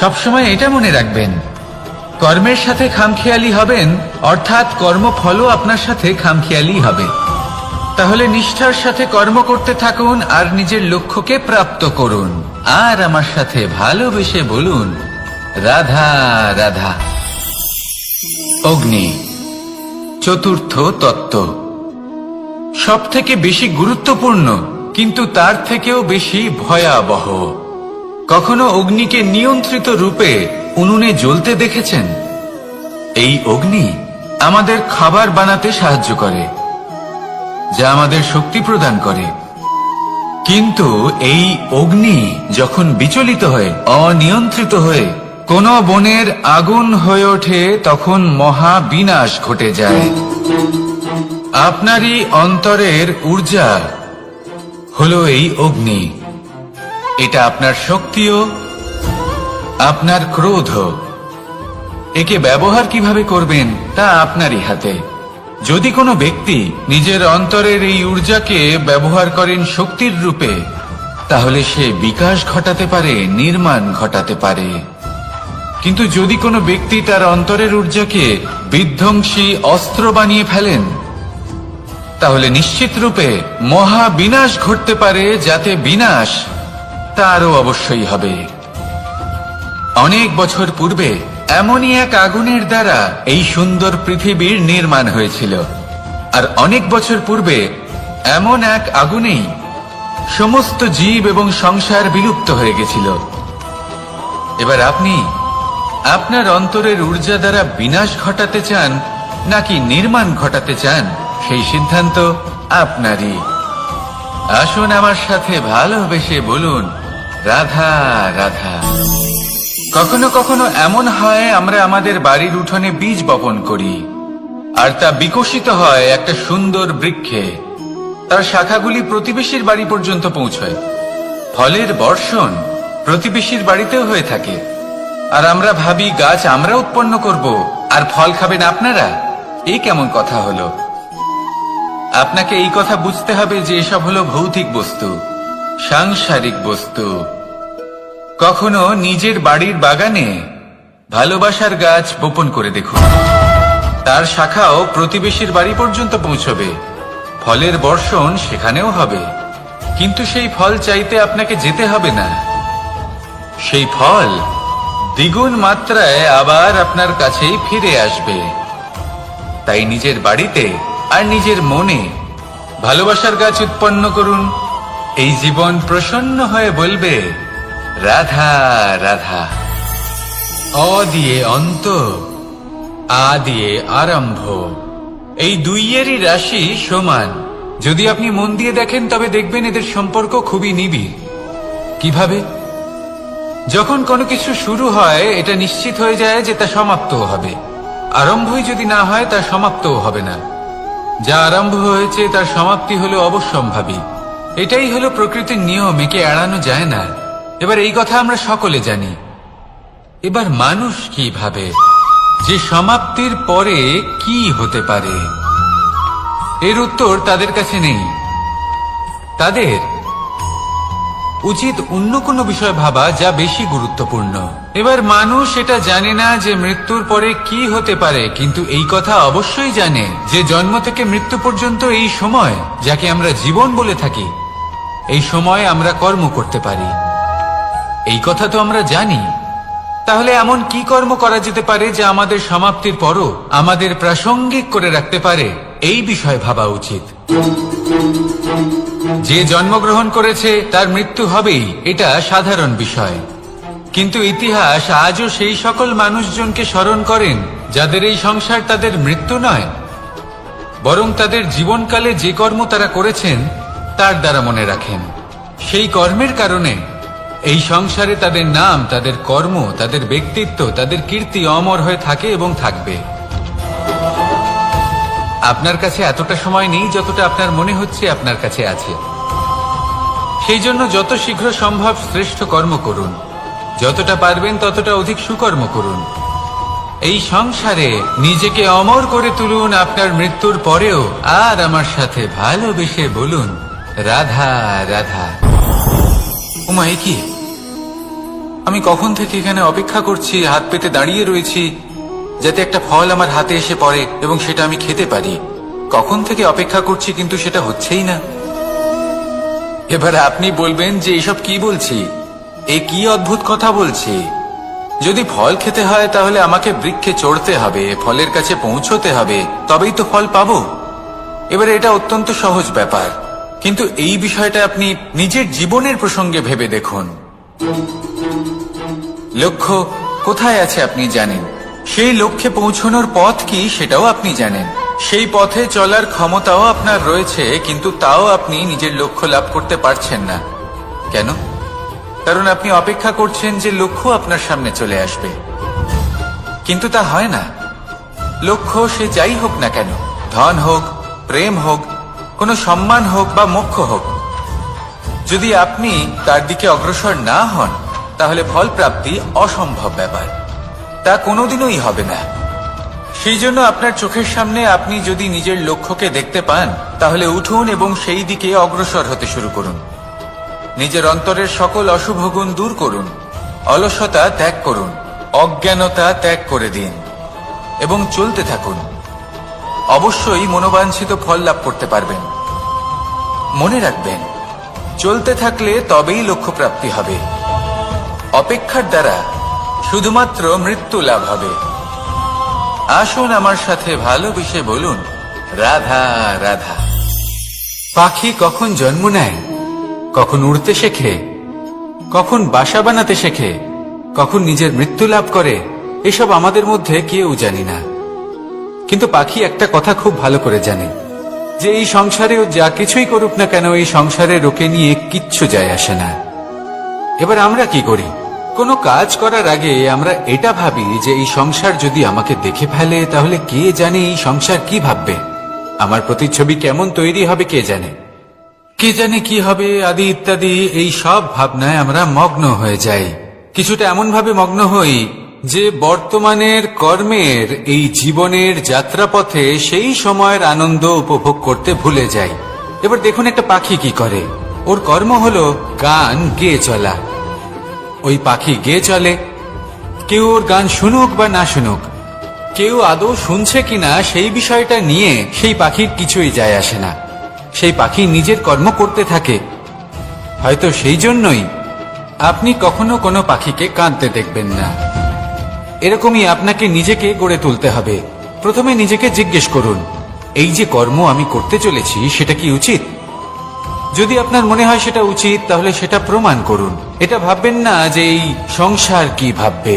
সবসময় এটা মনে রাখবেন, কর্মের সাথে খামখেয়ালি হবেন অর্থাৎ কর্মফলও আপনার সাথে খামখেয়ালি হবে। তাহলে নিষ্ঠার সাথে কর্ম করতে থাকুন আর নিজের লক্ষ্যকে প্রাপ্ত করুন। আর আমার সাথে ভালোবেসে বলুন রাধা রাধা। অগ্নি চতুর্থ তত্ত্ব, সব থেকে বেশি গুরুত্বপূর্ণ কিন্তু তার থেকেও বেশি ভয়াবহ। কখনো অগ্নিকে নিয়ন্ত্রিত রূপে উনুনে জ্বলতে দেখেছেন? এই অগ্নি আমাদের খাবার বানাতে সাহায্য করে, যা আমাদের শক্তি প্রদান করে। কিন্তু এই অগ্নি যখন বিচলিত হয়ে, অনিয়ন্ত্রিত হয়ে কোন বনের আগুন হয়ে ওঠে, তখন মহা বিনাশ ঘটে যায়। আপনারই অন্তরের ঊর্জা হলো এই অগ্নি। এটা আপনার শক্তিও, আপনার ক্রোধ। একে ব্যবহার কিভাবে করবেন তা আপনারই হাতে। যদি কোনো ব্যক্তি নিজের অন্তরের এই ঊর্জাকে ব্যবহার করেন শক্তির রূপে, তাহলে সে বিকাশ ঘটাতে পারে, নির্মাণ ঘটাতে পারে। কিন্তু যদি কোনো ব্যক্তি তার অন্তরের ঊর্জাকে বিধ্বংসী অস্ত্র বানিয়ে ফেলেন, তাহলে নিশ্চিত রূপে মহা বিনাশ ঘটতে পারে, যাতে বিনাশ তারও অবশ্যই হবে। অনেক বছর পূর্বে এমনই এক আগুনের দ্বারা এই সুন্দর পৃথিবীর নির্মাণ হয়েছিল। আর অনেক বছর পূর্বে এমন এক আগুনেই সমস্ত জীব এবং সংসার বিলুপ্ত হয়ে গেছিল। এবার আপনি আপনার অন্তরের ঊর্জা দ্বারা বিনাশ ঘটাতে চান নাকি নির্মাণ ঘটাতে চান, সেই সিদ্ধান্ত আপনারই। আসুন আমার সাথে ভালোবেসে বলুন রাধা রাধা। কখনো কখনো এমন হয় আমরা আমাদের বাড়ির উঠোনে বীজ বপন করি আর তা বিকশিত হয় একটা সুন্দর বৃক্ষে। তার শাখাগুলি প্রতিবেশীর বাড়ি পর্যন্ত পৌঁছয়। ফলের বর্ষণ প্রতিবেশীর বাড়িতেও হয়ে থাকে। আর আমরা ভাবি গাছ আমরা উৎপন্ন করব আর ফল খাবেন আপনারা। এই কেমন কথা হলো? আপনাকে এই কথা বুঝতে হবে যে এসব হলো ভৌতিক বস্তু, সাংসারিক বস্তু। কখনো নিজের বাড়ির বাগানে ভালোবাসার গাছ বপন করে দেখুন। তার শাখাও প্রতিবেশীর বাড়ি পর্যন্ত পৌঁছবে, ফলের বর্ষণ সেখানেও হবে। কিন্তু সেই ফল চাইতে আপনাকে যেতে হবে না, সেই ফল দ্বিগুণ মাত্রায় আবার আপনার কাছেই ফিরে আসবে। তাই নিজের বাড়িতে আর নিজের মনে ভালোবাসার গাছ উৎপন্ন করুন। এই জীবন প্রসন্ন হয়ে বলবে, রাধা রাধা। অ দিয়ে অন্ত, আ দিয়ে আরম্ভ, এই দুইয়েরই রাশি সমান। যদি আপনি মন দিয়ে দেখেন তবে দেখবেন এদের সম্পর্ক খুবই নিবিড়। কিভাবে? যখন কোনো কিছু শুরু হয় এটা নিশ্চিত হয়ে যায় যে তা সমাপ্তও হবে। আরম্ভই যদি না হয় তা সমাপ্তও হবে না। যা আরম্ভ হয়েছে তার সমাপ্তি হলো অবশ্যম্ভাবী। এটাই হলো প্রকৃতির নিয়ম, একে এড়ানো যায় না। এবার এই কথা আমরা সকলে জানি। এবার মানুষ কি ভাবে যে সমাপ্তির পরে কি হতে পারে, এর উত্তর তাদের কাছে নেই। তাদের উচিত অন্য কোনো বিষয় ভাবা যা বেশি গুরুত্বপূর্ণ। এবার মানুষ এটা জানে না যে মৃত্যুর পরে কি হতে পারে, কিন্তু এই কথা অবশ্যই জানে যে জন্ম থেকে মৃত্যু পর্যন্ত এই সময়, যাকে আমরা জীবন বলে থাকি, এই সময় আমরা কর্ম করতে পারি। এই কথা তো আমরা জানি। তাহলে এমন কি কর্ম করা যেতে পারে যা আমাদের সমাপ্তির পরও আমাদের প্রাসঙ্গিক করে রাখতে পারে, এই বিষয়ে ভাবা উচিত। যে জন্মগ্রহণ করেছে তার মৃত্যু হবেই, এটা সাধারণ বিষয়। কিন্তু ইতিহাস আজও সেই সকল মানুষজনকে স্মরণ করেন যাদের এই সংসার তাদের মৃত্যু নয়, বরং তাদের জীবনকালে যে কর্ম তারা করেছেন তার দ্বারা মনে রাখেন। সেই কর্মের কারণে এই সংসারে তাদের নাম, তাদের কর্ম, তাদের ব্যক্তিত্ব, তাদের কীর্তি অমর হয়ে থাকে এবং থাকবে। আপনার কাছে এতটা সময় নেই যতটা আপনার মনে হচ্ছে আপনার কাছে আছে। সেই জন্য যত শীঘ্র সম্ভব শ্রেষ্ঠ কর্ম করুন, যতটা পারবেন ততটা অধিক সুকর্ম করুন। এই সংসারে নিজেকে অমর করে তুলুন আপনার মৃত্যুর পরেও। আর আমার সাথে ভালোবেসে বলুন, রাধা রাধা। উমাই কি, আমি কখন থেকে এখানে অপেক্ষা করছি, হাত পেতে দাঁড়িয়ে রয়েছি যাতে একটা ফল আমার হাতে এসে পড়ে এবং সেটা আমি খেতে পারি। কখন থেকে অপেক্ষা করছি, কিন্তু সেটা হচ্ছেই না। এবার আপনি বলবেন যে এসব কি বলছি, এ কি অদ্ভুত কথা বলছি। যদি ফল খেতে হয় তাহলে আমাকে বৃক্ষে চড়তে হবে, ফলের কাছে পৌঁছতে হবে, তবেই তো ফল পাবো। এবারে এটা অত্যন্ত সহজ ব্যাপার, কিন্তু এই বিষয়টা আপনি নিজের জীবনের প্রসঙ্গে ভেবে দেখুন। লক্ষ্য কোথায় আছে আপনি জানেন, সেই লক্ষ্যে পৌঁছানোর পথ কি সেটাও আপনি জানেন, সেই পথে চলার ক্ষমতাও আপনার রয়েছে, কিন্তু তাও আপনি নিজের লক্ষ্য লাভ করতে পারছেন না। কেন? কারণ আপনি অপেক্ষা করছেন যে লক্ষ্য আপনার সামনে চলে আসবে, কিন্তু তা হয় না। লক্ষ্য সে যাই হোক না কেন, ধন হোক, প্রেম হোক, কোনো সম্মান হোক বা মোক্ষ হোক, যদি আপনি তার দিকে অগ্রসর না হন তাহলে ফল প্রাপ্তি অসম্ভব ব্যাপার, তা কোনোদিনই হবে না। সেই জন্য আপনার চোখের সামনে আপনি যদি নিজের লক্ষ্যকে দেখতে পান তাহলে উঠুন এবং সেই দিকে অগ্রসর হতে শুরু করুন। নিজের অন্তরের সকল অশুভ গুণ দূর করুন, অলসতা ত্যাগ করুন, অজ্ঞানতা ত্যাগ করে দিন এবং চলতে থাকুন। অবশ্যই মনোবাঞ্ছিত ফল লাভ করতে পারবেন। মনে রাখবেন, চলতে থাকলে তবেই লক্ষ্য প্রাপ্তি হবে। অপেক্ষার দ্বারা শুধুমাত্র মৃত্যু লাভ হবে। আসুন আমার সাথে ভালোবেসে বলুন, রাধা রাধা। পাখি কখন জন্ম নেয়, কখন উড়তে শেখে, কখন বাসা বানাতে শেখে, কখন নিজের মৃত্যু লাভ করে, এসব আমাদের মধ্যে কেউ জানি না। কিন্তু পাখি একটা কথা খুব ভালো করে জানে, যে এই সংসারেও যা কিছুই করুক না কেন, এই সংসারে ওকে নিয়ে কিচ্ছু যায় আসে না। এবার আমরা কি করি? কোনো কাজ করার আগে আমরা এটা ভাবি যে এই সংসার যদি আমাকে দেখে ফেলে তাহলে কে জানে এই সংসার কি ভাববে, আমার প্রতিচ্ছবি কেমন তৈরি হবে কে জানে, কে জানে কি হবে আদি ইত্যাদি। এই সব ভাবনায় আমরা মগ্ন হয়ে যাই, কিছুটা এমন ভাবে মগ্ন হই যে বর্তমানের কর্মের এই জীবনের যাত্রাপথে সেই সময়ের আনন্দ উপভোগ করতে ভুলে যাই। এবার দেখুন একটা পাখি কি করে, ওর কর্ম হলো গান গেয়ে চলা। ওই পাখি গেয়ে চলে, কেউ ওর গান শুনুক বা না শুনুক, কেউ আদৌ শুনছে কিনা সেই বিষয়টা নিয়ে সেই পাখির কিছুই যায় আসে না। সেই পাখি নিজের কর্ম করতে থাকে। হয়তো সেই জন্যই আপনি কখনো কোনো পাখিকে কাঁদতে দেখবেন না। এরকমই আপনাকে নিজেকে গড়ে তুলতে হবে। প্রথমে নিজেকে জিজ্ঞেস করুন, এই যে কর্ম আমি করতে চলেছি সেটা কি উচিত? যদি আপনার মনে হয় সেটা উচিত তাহলে সেটা প্রমাণ করুন। এটা ভাববেন না যে এই সংসার কি ভাববে।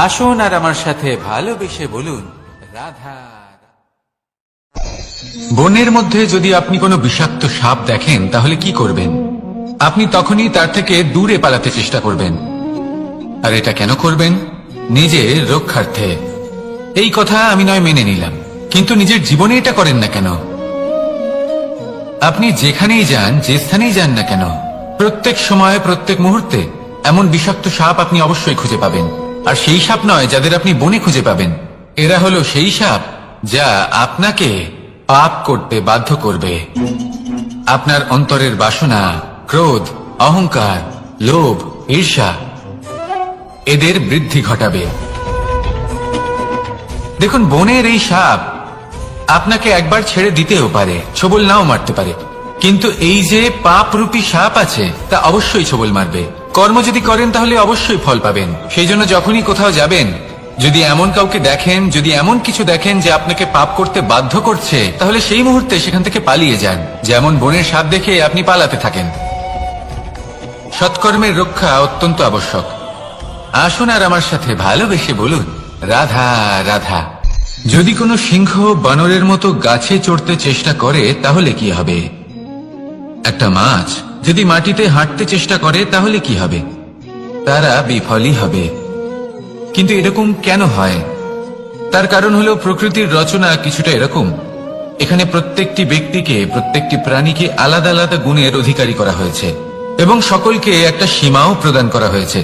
আসুন আর আমার সাথে ভালোবেসে বলুন রাধা। বনের মধ্যে যদি আপনি কোনো বিষাক্ত সাপ দেখেন তাহলে কি করবেন? আপনি তখনই তার থেকে দূরে পালাতে চেষ্টা করবেন। আর এটা কেন করবেন? নিজের রক্ষার্থে। এই কথা আমি নয় মেনে নিলাম, কিন্তু নিজের জীবনে এটা করেন না কেন? আপনি যেখানেই যান, যে স্থানেই যান না কেন, প্রত্যেক সময় প্রত্যেক মুহূর্তে এমন বিষাক্ত সাপ আপনি অবশ্যই খুঁজে পাবেন। আর সেই সাপ নয় যাদের আপনি বনে খুঁজে পাবেন, এরা হলো সেই সাপ যা আপনাকে পাপ করতে বাধ্য করবে। আপনার অন্তরের বাসনা, ক্রোধ, অহংকার, লোভ, ঈর্ষা এদের বৃদ্ধি ঘটাবে। দেখুন, বনের এই সাপ আপনাকে একবার ছেড়ে দিতেও পারে, ছোবল নাও মারতে পারে, কিন্তু এই যে পাপরূপী সাপ আছে তা অবশ্যই ছোবল মারবে। কর্ম যদি করেন তাহলে অবশ্যই ফল পাবেন। সেই জন্য যখনই কোথাও যাবেন, যদি এমন কাউকে দেখেন, যদি এমন কিছু দেখেন যে আপনাকে পাপ করতে বাধ্য করছে, তাহলে সেই মুহূর্তে সেখান থেকে পালিয়ে যান। যেমন বনের সাপ দেখে আপনি পালাতে থাকেন। সৎকর্মের রক্ষা অত্যন্ত আবশ্যক। আসুন আর আমার সাথে ভালোবেসে বলুন রাধা রাধা। যদি কোনো সিংহ বানরের মতো গাছে চড়তে চেষ্টা করে তাহলে কি হবে? একটা মাছ যদি মাটিতে হাঁটতে চেষ্টা করে তাহলে কি হবে? তারা বিফলই হবে। কিন্তু এরকম কেন হয়? তার কারণ হলো প্রকৃতির রচনা কিছুটা এরকম। এখানে প্রত্যেকটি ব্যক্তিকে, প্রত্যেকটি প্রাণীকে আলাদা আলাদা গুণের অধিকারী করা হয়েছে এবং সকলকে একটা সীমাও প্রদান করা হয়েছে।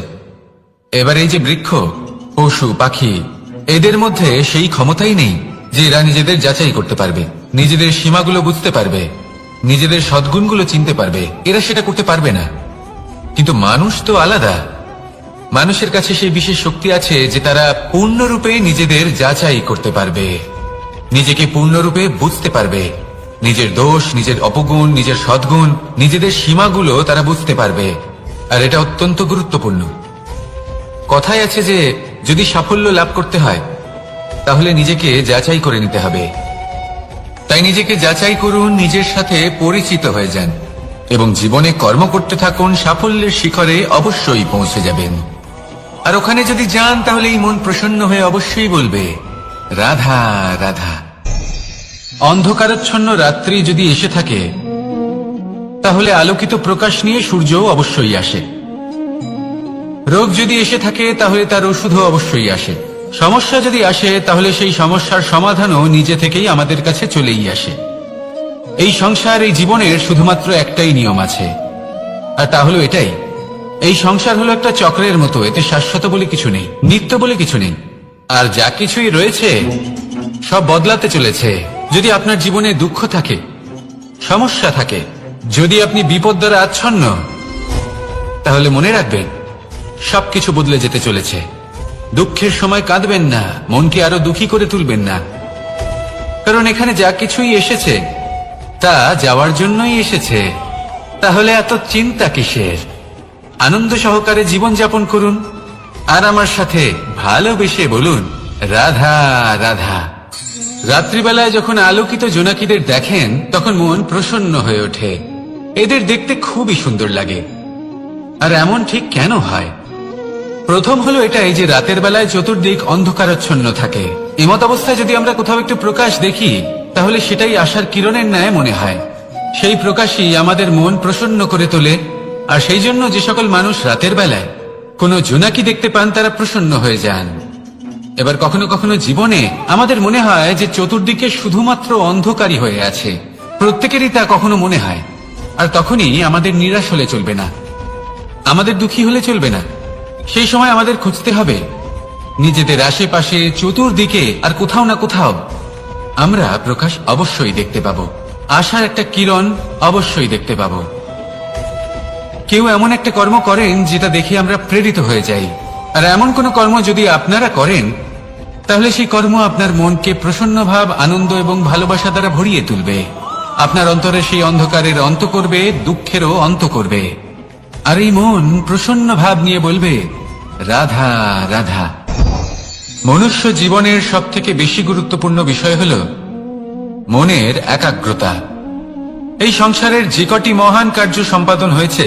এবার এই যে বৃক্ষ, পশু, পাখি, এদের মধ্যে সেই ক্ষমতাই নেই যে এরা নিজেদের যাচাই করতে পারবে, নিজেদের সীমাগুলো বুঝতে পারবে, নিজেদের সদ্গুণগুলো চিনতে পারবে। এরা সেটা করতে পারবে না। কিন্তু মানুষ তো আলাদা। মানুষের কাছে সেই বিশেষ শক্তি আছে যে তারা পূর্ণরূপে নিজেদের যাচাই করতে পারবে, নিজেকে পূর্ণরূপে বুঝতে পারবে, নিজের দোষ, নিজের অপগুণ, নিজের সদ্গুণ, নিজেদের সীমাগুলো তারা বুঝতে পারবে। আর এটা অত্যন্ত গুরুত্বপূর্ণ। কথায় আছে যে যদি সাফল্য লাভ করতে হয় তাহলে নিজেকে যাচাই করে নিতে হবে। তাই নিজেকে যাচাই করুন, নিজের সাথে পরিচিত হয়ে যান এবং জীবনে কর্ম করতে থাকুন। সাফল্যের শিখরে অবশ্যই পৌঁছে যাবেন। আর ওখানে যদি যান তাহলে এই মন প্রসন্ন হয়ে অবশ্যই বলবে রাধা রাধা। অন্ধকারাচ্ছন্ন রাত্রি যদি এসে থাকে তাহলে আলোকিত প্রকাশ নিয়ে সূর্যও অবশ্যই আসে। রোগ যদি এসে থাকে তাহলে তার ওষুধও অবশ্যই আসে। সমস্যা যদি আসে তাহলে সেই সমস্যার সমাধানও নিজে থেকেই আমাদের কাছে চলেই আসে। এই সংসার, এই জীবনের শুধুমাত্র একটাই নিয়ম আছে, আর তা হলো এটাই, এই সংসার হলো একটা চক্রের মতো। এতে শাশ্বত বলে কিছু নেই, নিত্য বলে কিছু নেই। আর যা কিছুই রয়েছে সব বদলাতে চলেছে। যদি আপনার জীবনে দুঃখ থাকে, সমস্যা থাকে, যদি আপনি বিপদ দ্বারা আচ্ছন্ন, তাহলে মনে রাখবেন সবকিছু বদলে যেতে চলেছে। দুঃখের সময় কাঁদবেন না, মনকে আরো দুঃখী করে তুলবেন না, কারণ এখানে যা কিছুই এসেছে তা যাওয়ার জন্যই এসেছে। তাহলে এত চিন্তা কিসের? আনন্দ সহকারে জীবন যাপন করুন আর আমার সাথে ভালোবেসে বলুন রাধা রাধা। রাত্রিবেলায় যখন আলোকিত জোনাকিদের দেখেন তখন মন প্রসন্ন হয়ে ওঠে। এদের দেখতে খুবই সুন্দর লাগে। আর এমন ঠিক কেন হয়? প্রথম হলো এটাই যে রাতের বেলায় চতুর্দিক অন্ধকারাচ্ছন্ন থাকে। এমত অবস্থায় যদি আমরা কোথাও একটু প্রকাশ দেখি তাহলে সেটাই আশার কিরণের ন্যায় মনে হয়। সেই প্রকাশই আমাদের মন প্রসন্ন করে তোলে। আর সেই জন্য যে সকল মানুষ রাতের বেলায় কোনো জোনাকি দেখতে পান, তারা প্রসন্ন হয়ে যান। এবার কখনো কখনো জীবনে আমাদের মনে হয় যে চতুর্দিকে শুধুমাত্র অন্ধকারই হয়ে আছে, প্রত্যেকেরই তা কখনো মনে হয়। আর তখনই আমাদের নিরাশ হলে চলবে না, আমাদের দুঃখী হলে চলবে না। সেই সময় আমাদের খুঁজতে হবে নিজেদের আশেপাশে, চতুর্দিকে, আর কোথাও না কোথাও আমরা প্রকাশ অবশ্যই দেখতে পাবো, আশার একটা কিরণ অবশ্যই দেখতে পাবো। কেউ এমন একটা কর্ম করেন যেটা দেখে আমরা প্রেরিত হয়ে যাই, আর এমন কোন কর্ম যদি আপনারা করেন, তাহলে সেই কর্ম আপনার মনকে প্রসন্ন ভাব, আনন্দ এবং ভালোবাসা দ্বারা ভরিয়ে তুলবে। আপনার অন্তরে সেই অন্ধকারের অন্ত করবে, দুঃখেরও অন্ত করবে। আর এই মন প্রসন্ন ভাব নিয়ে বলবে, রাধা রাধা। মনুষ্য জীবনের সবথেকে বেশি গুরুত্বপূর্ণ বিষয় হল মনের একাগ্রতা। এই সংসারের যে কটি মহান কার্য সম্পাদন হয়েছে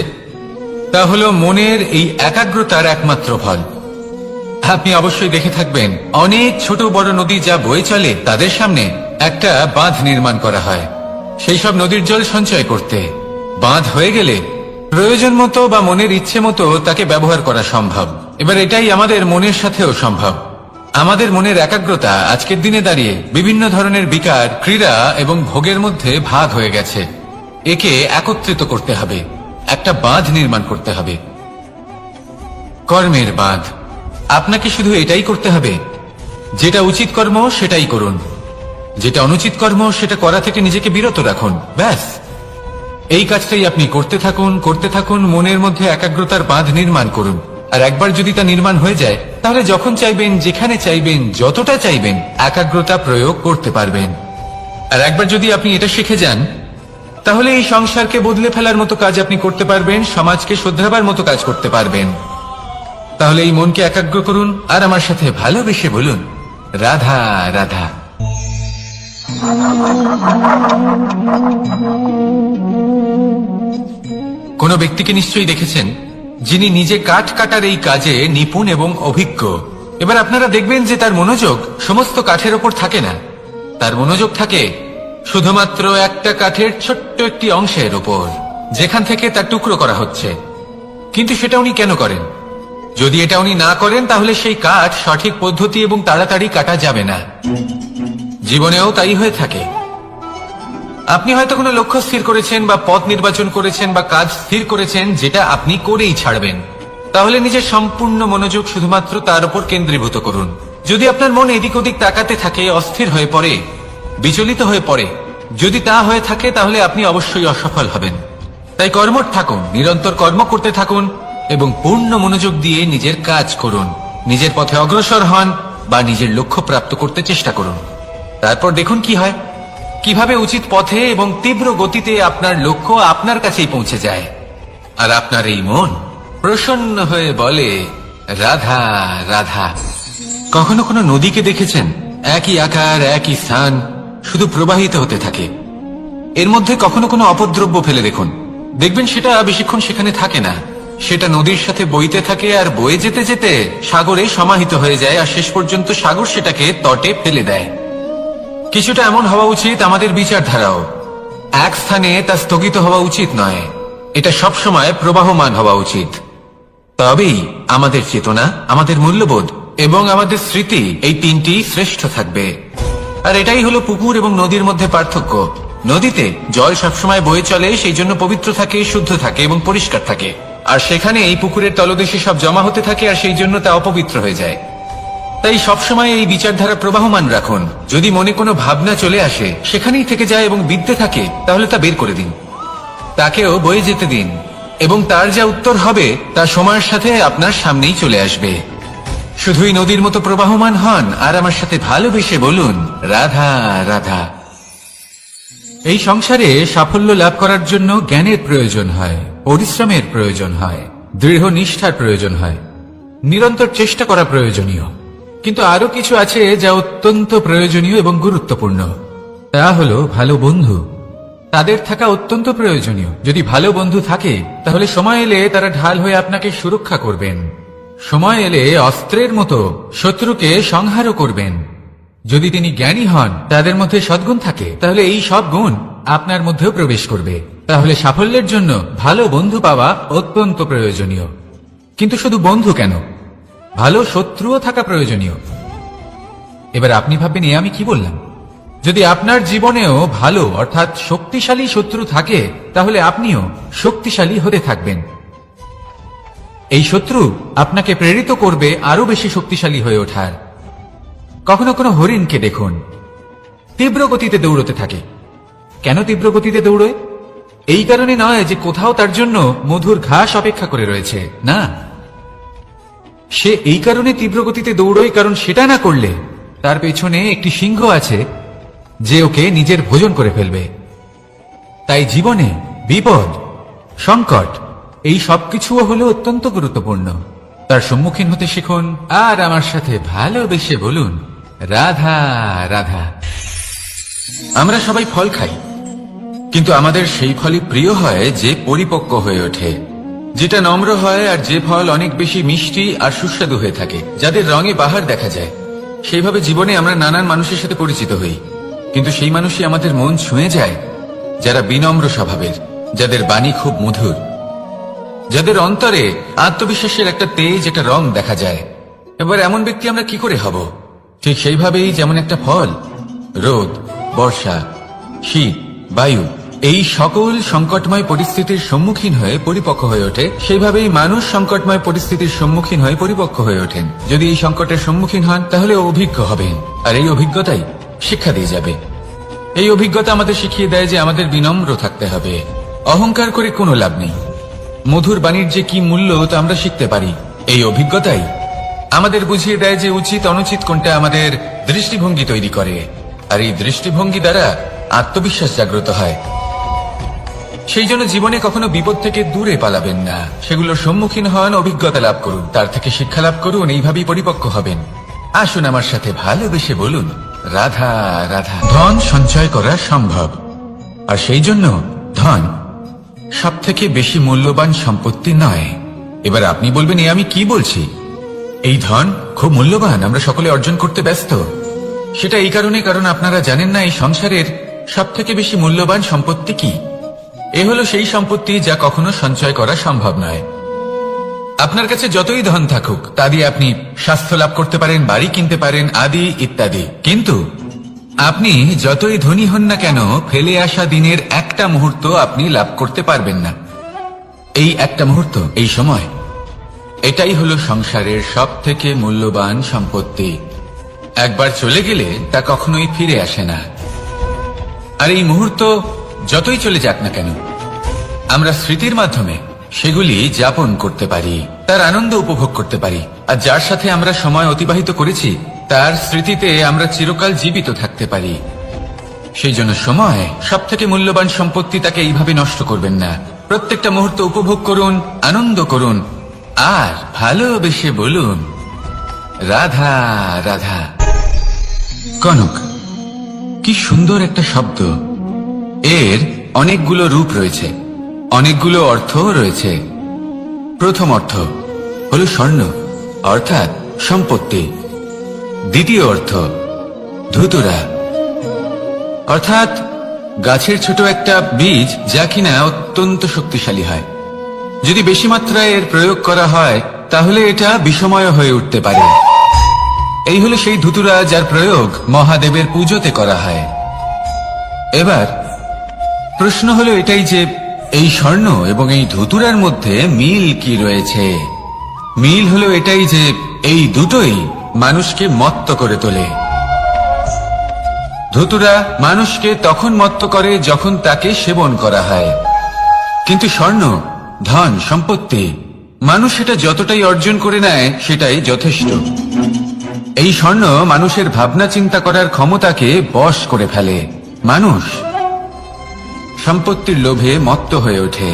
তা হল মনের এই একাগ্রতার একমাত্র ফল। আপনি অবশ্যই দেখে থাকবেন, অনেক ছোট বড় নদী যা বয়ে চলে তাদের সামনে একটা বাঁধ নির্মাণ করা হয় সেই সব নদীর জল সঞ্চয় করতে। বাঁধ হয়ে গেলে প্রয়োজন মতো বা মনের ইচ্ছে মতো তাকে ব্যবহার করা সম্ভব। এবার এটাই আমাদের মনের সাথেও সম্ভব। আমাদের মনের একাগ্রতা আজকের দিনে দাঁড়িয়ে বিভিন্ন ধরনের বিকার, ক্রীড়া এবং ভোগের মধ্যে ভাগ হয়ে গেছে। একে একত্রিত করতে হবে, একটা বাঁধ নির্মাণ করতে হবে, কর্মের বাঁধ। আপনাকে শুধু এটাই করতে হবে, যেটা উচিত কর্ম সেটাই করুন, যেটা অনুচিত কর্ম সেটা করা থেকে নিজেকে বিরত রাখুন। ব্যাস, এই কাজটাই আপনি করতে থাকুন, করতে থাকুন। মনের মধ্যে একাগ্রতার বাঁধ নির্মাণ করুন। আর একবার যদি তা নির্মাণ হয়ে যায়, তাহলে যখন চাইবেন, যেখানে চাইবেন, যতটা চাইবেন একাগ্রতা প্রয়োগ করতে পারবেন। আর একবার যদি আপনি এটা শিখে যান, তাহলে এই সংসারকে বদলে ফেলার মতো কাজ আপনি করতে পারবেন, সমাজকে শুধরাবার মতো কাজ করতে পারবেন। তাহলে এই মনকে একাগ্র করুন আর আমার সাথে ভালোবেসে বলুন, রাধা রাধা। কোন ব্যক্তিকে নিশ্চয়ই দেখেছেন যিনি নিজে কাঠ কাটার এই কাজে নিপুণ এবং অভিজ্ঞ। এবার আপনারা দেখবেন যে তার মনোযোগ সমস্ত কাঠের ওপর থাকে না, তার মনোযোগ থাকে শুধুমাত্র একটা কাঠের ছোট্ট একটি অংশের ওপর, যেখান থেকে তার টুকরো করা হচ্ছে। কিন্তু সেটা উনি কেন করেন? যদি এটা উনি না করেন, তাহলে সেই কাঠ সঠিক পদ্ধতি এবং তাড়াতাড়ি কাটা যাবে না। জীবনেও তাই হয়ে থাকে। আপনি হয়তো কোনো লক্ষ্য স্থির করেছেন বা পথ নির্বাচন করেছেন বা কাজ স্থির করেছেন যেটা আপনি করেই ছাড়বেন। তাহলে নিজের সম্পূর্ণ মনোযোগ শুধুমাত্র তার উপর কেন্দ্রীভূত করুন। যদি আপনার মন এদিক ওদিক তাকাতে থাকে, অস্থির হয়ে পড়ে, বিচলিত হয়ে পড়ে, যদি তা হয়ে থাকে, তাহলে আপনি অবশ্যই অসফল হবেন। তাই কর্মঠ থাকুন, নিরন্তর কর্ম করতে থাকুন এবং পূর্ণ মনোযোগ দিয়ে নিজের কাজ করুন। নিজের পথে অগ্রসর হন বা নিজের লক্ষ্য প্রাপ্ত করতে চেষ্টা করুন। তারপর দেখুন কি হয়, কিভাবে উচিত পথে এবং তীব্র গতিতে আপনার লক্ষ্য আপনার কাছেই পৌঁছে যায়। আর আপনার এই মন প্রসন্ন হয়ে বলে, রাধা রাধা। কখনো কোনো নদীকে দেখেছেন? একই আকার, একই স্থান, শুধু প্রবাহিত হতে থাকে। এর মধ্যে কখনো কোনো অপদ্রব্য ফেলে দেখুন, দেখবেন সেটা বেশিক্ষণ সেখানে থাকে না। সেটা নদীর সাথে বইতে থাকে আর বয়ে যেতে যেতে সাগরে সমাহিত হয়ে যায়, আর শেষ পর্যন্ত সাগর সেটাকে তটে ফেলে দেয়। কিছুটা এমন হওয়া উচিত আমাদের বিচারধারাও। এক স্থানে তা স্থগিত হওয়া উচিত নয়, এটা সবসময় প্রবাহমান হওয়া উচিত। তবেই আমাদের চেতনা, আমাদের মূল্যবোধ এবং আমাদের স্মৃতি, এই তিনটি শ্রেষ্ঠ থাকবে। আর এটাই হলো পুকুর এবং নদীর মধ্যে পার্থক্য। নদীতে জল সবসময় বয়ে চলে, সেই জন্য পবিত্র থাকে, শুদ্ধ থাকে এবং পরিষ্কার থাকে। আর সেখানে এই পুকুরের তলদেশে সব জমা হতে থাকে, আর সেই জন্য তা অপবিত্র হয়ে যায়। তাই সবসময় এই বিচারধারা প্রবাহমান রাখুন। যদি মনে কোনো ভাবনা চলে আসে, সেখানেই থেকে যায় এবং বিদ্যে থাকে, তাহলে তা বের করে দিন, তাকেও বয়ে যেতে দিন, এবং তার যা উত্তর হবে তা সময়ের সাথে আপনার সামনেই চলে আসবে। শুধুই নদীর মতো প্রবাহমান হন আর আমার সাথে ভালোবেসে বলুন, রাধা রাধা। এই সংসারে সাফল্য লাভ করার জন্য জ্ঞানের প্রয়োজন হয়, পরিশ্রমের প্রয়োজন হয়, দৃঢ় নিষ্ঠার প্রয়োজন হয়, নিরন্তর চেষ্টা করা প্রয়োজনীয়। কিন্তু আরো কিছু আছে যা অত্যন্ত প্রয়োজনীয় এবং গুরুত্বপূর্ণ। তা হলো ভালো বন্ধু। তাদের থাকা অত্যন্ত প্রয়োজনীয়। যদি ভালো বন্ধু থাকে, তাহলে সময় এলে তারা ঢাল হয়ে আপনাকে সুরক্ষা করবেন। সময় এলে অস্ত্রের মতো শত্রুকে সংহারও করবেন। যদি তিনি জ্ঞানী হন, তাদের মধ্যে সদ্গুণ থাকে, তাহলে এই সব গুণ আপনার মধ্যেও প্রবেশ করবে। তাহলে সাফল্যের জন্য ভালো বন্ধু পাওয়া অত্যন্ত প্রয়োজনীয়। কিন্তু শুধু বন্ধু কেন, ভালো শত্রুও থাকা প্রয়োজনীয়। এবার আপনি ভাববেন এ আমি কি বললাম? যদি আপনার জীবনেও ভালো অর্থাৎ শক্তিশালী শত্রু থাকে, তাহলে আপনিও শক্তিশালী হতে থাকবেন। এই শত্রু আপনাকে প্রেরিত করবে আরো বেশি শক্তিশালী হয়ে ওঠার। কখনো কোনো হরিণকে দেখুন, তীব্র গতিতে দৌড়তে থাকে। কেন তীব্র গতিতে দৌড়ে? এই কারণে নয় যে কোথাও তার জন্য মধুর ঘাস অপেক্ষা করে রয়েছে, না, সে এই কারণে তীব্র গতিতে দৌড়য় কারণ সেটা না করলে তার পেছনে একটি সিংহ আছে যে ওকে নিজের ভোজন করে ফেলবে। তাই জীবনে বিপদ, সংকট এই সবকিছুও হলো অত্যন্ত গুরুত্বপূর্ণ। তার সম্মুখীন হতে শিখুন আর আমার সাথে ভালোবেসে বলুন, রাধা রাধা। আমরা সবাই ফল খাই, কিন্তু আমাদের সেই ফলই প্রিয় হয় যে পরিপক্ক হয়ে ওঠে, যেটা নম্র হয়, আর যে ফল অনেক বেশি মিষ্টি আর সুস্বাদু হয়ে থাকে, যাদের রঙে বাহার দেখা যায়। সেইভাবে জীবনে আমরা নানান মানুষের সাথে পরিচিত হই, কিন্তু সেই মানুষই আমাদের মন ছুঁয়ে যায় যারা বিনম্র স্বভাবের, যাদের বাণী খুব মধুর, যাদের অন্তরে আত্মবিশ্বাসের একটা তেজ, একটা রং দেখা যায়। এবার এমন ব্যক্তি আমরা কি করে হব? ঠিক সেইভাবেই যেমন একটা ফল রোদ, বর্ষা, শীত, বায়ু এই সকল সংকটময় পরিস্থিতির সম্মুখীন হয়ে পরিপক্ক হয়ে ওঠে, সেইভাবেই মানুষ সংকটময় পরিস্থিতির সম্মুখীন হয়ে পরিপক্ক হয়ে ওঠেন। যদি এই সংকটের সম্মুখীন হন তাহলে অভিজ্ঞ হবেন, আর এই অভিজ্ঞতাই শিক্ষা দিয়ে যাবে। এই অভিজ্ঞতা আমাদের শিখিয়ে দেয় যে আমাদের বিনম্র থাকতে হবে। অহংকার করে কোনো লাভ নেই। মধুর বাণীর যে কি মূল্য তা আমরা শিখতে পারি। এই অভিজ্ঞতাই আমাদের বুঝিয়ে দেয় যে উচিত অনুচিত কোনটা, আমাদের দৃষ্টিভঙ্গি তৈরি করে, আর এই দৃষ্টিভঙ্গি দ্বারা আত্মবিশ্বাস জাগ্রত হয়। সেই জন্য জীবনে কখনো বিপদ থেকে দূরে পালাবেন না, সেগুলোর সম্মুখীন হন, অভিজ্ঞতা লাভ করুন, তার থেকে শিক্ষা লাভ করুন, এইভাবেই পরিপক্ক হবেন। আসুন আমার সাথে ভালোবেসে বলুন, রাধা রাধা। ধন সঞ্চয় করা সম্ভব, আর সেই জন্য ধন সব থেকে বেশি মূল্যবান সম্পত্তি নয়। এবার আপনি বলবেন এ আমি কি বলছি? এই ধন খুব মূল্যবান, আমরা সকলে অর্জন করতে ব্যস্ত। সেটা এই কারণে কারণ আপনারা জানেন না এই সংসারের সব থেকে বেশি মূল্যবান সম্পত্তি কি। এ হলো সেই সম্পত্তি যা কখনো সঞ্চয় করা সম্ভব নয়। আপনার কাছে যতই ধন থাকুক তা দিয়ে আপনি স্বাস্থ্য লাভ করতে পারেন, বাড়ি কিনতে পারেন, আদি ইত্যাদি, কিন্তু আপনি যতই ধনী হন না কেন, ফেলে আসা দিনের একটা মুহূর্ত আপনি লাভ করতে পারবেন না। এই একটা মুহূর্ত, এই সময়, এটাই হলো সংসারের সব থেকে মূল্যবান সম্পত্তি। একবার চলে গেলে তা কখনোই ফিরে আসে না। আর এই মুহূর্ত যতই চলে যাক না কেন, আমরা স্মৃতির মাধ্যমে সেগুলি যাপন করতে পারি, তার আনন্দ উপভোগ করতে পারি, আর যার সাথে আমরা সময় অতিবাহিত করেছি তার স্মৃতিতে আমরা চিরকাল জীবিত থাকতে পারি। সেই জন্য সময় সব থেকে মূল্যবান সম্পত্তি, তাকে এইভাবে নষ্ট করবেন না। প্রত্যেকটা মুহূর্ত উপভোগ করুন, আনন্দ করুন, আর ভালোবেসে বলুন, রাধা রাধা। কনক, কি সুন্দর একটা শব্দ। এর অনেকগুলো রূপ রয়েছে, অনেকগুলো অর্থও রয়েছে। প্রথম অর্থ হলো স্বর্ণ, অর্থাৎ সম্পত্তি। দ্বিতীয় অর্থ ধুতুরা, অর্থাৎ গাছের ছোট একটা বীজ যা কিনা অত্যন্ত শক্তিশালী হয়। যদি বেশি মাত্রায় এর প্রয়োগ করা হয় তাহলে এটা বিষময় হয়ে উঠতে পারে। এই হলো সেই ধুতুরা যার প্রয়োগ মহাদেবের পুজোতে করা হয়। এবার প্রশ্ন হলো এটাই যে এই স্বর্ণ এবং এই ধুতুরার মধ্যে মিল কি রয়েছে? মিল হলো এটাই যে এই দুটোই মানুষকে মত্ত করে তোলে। ধুতুরা মানুষকে তখন মত্ত করে যখন তাকে সেবন করা হয়, কিন্তু স্বর্ণ, ধন, সম্পত্তি, মানুষ সেটা যতটাই অর্জন করে নেয় সেটাই যথেষ্ট। এই স্বর্ণ মানুষের ভাবনা চিন্তা করার ক্ষমতাকে বশ করে ফেলে। মানুষ সম্পত্তির লোভে মত্ত হয়ে ওঠে,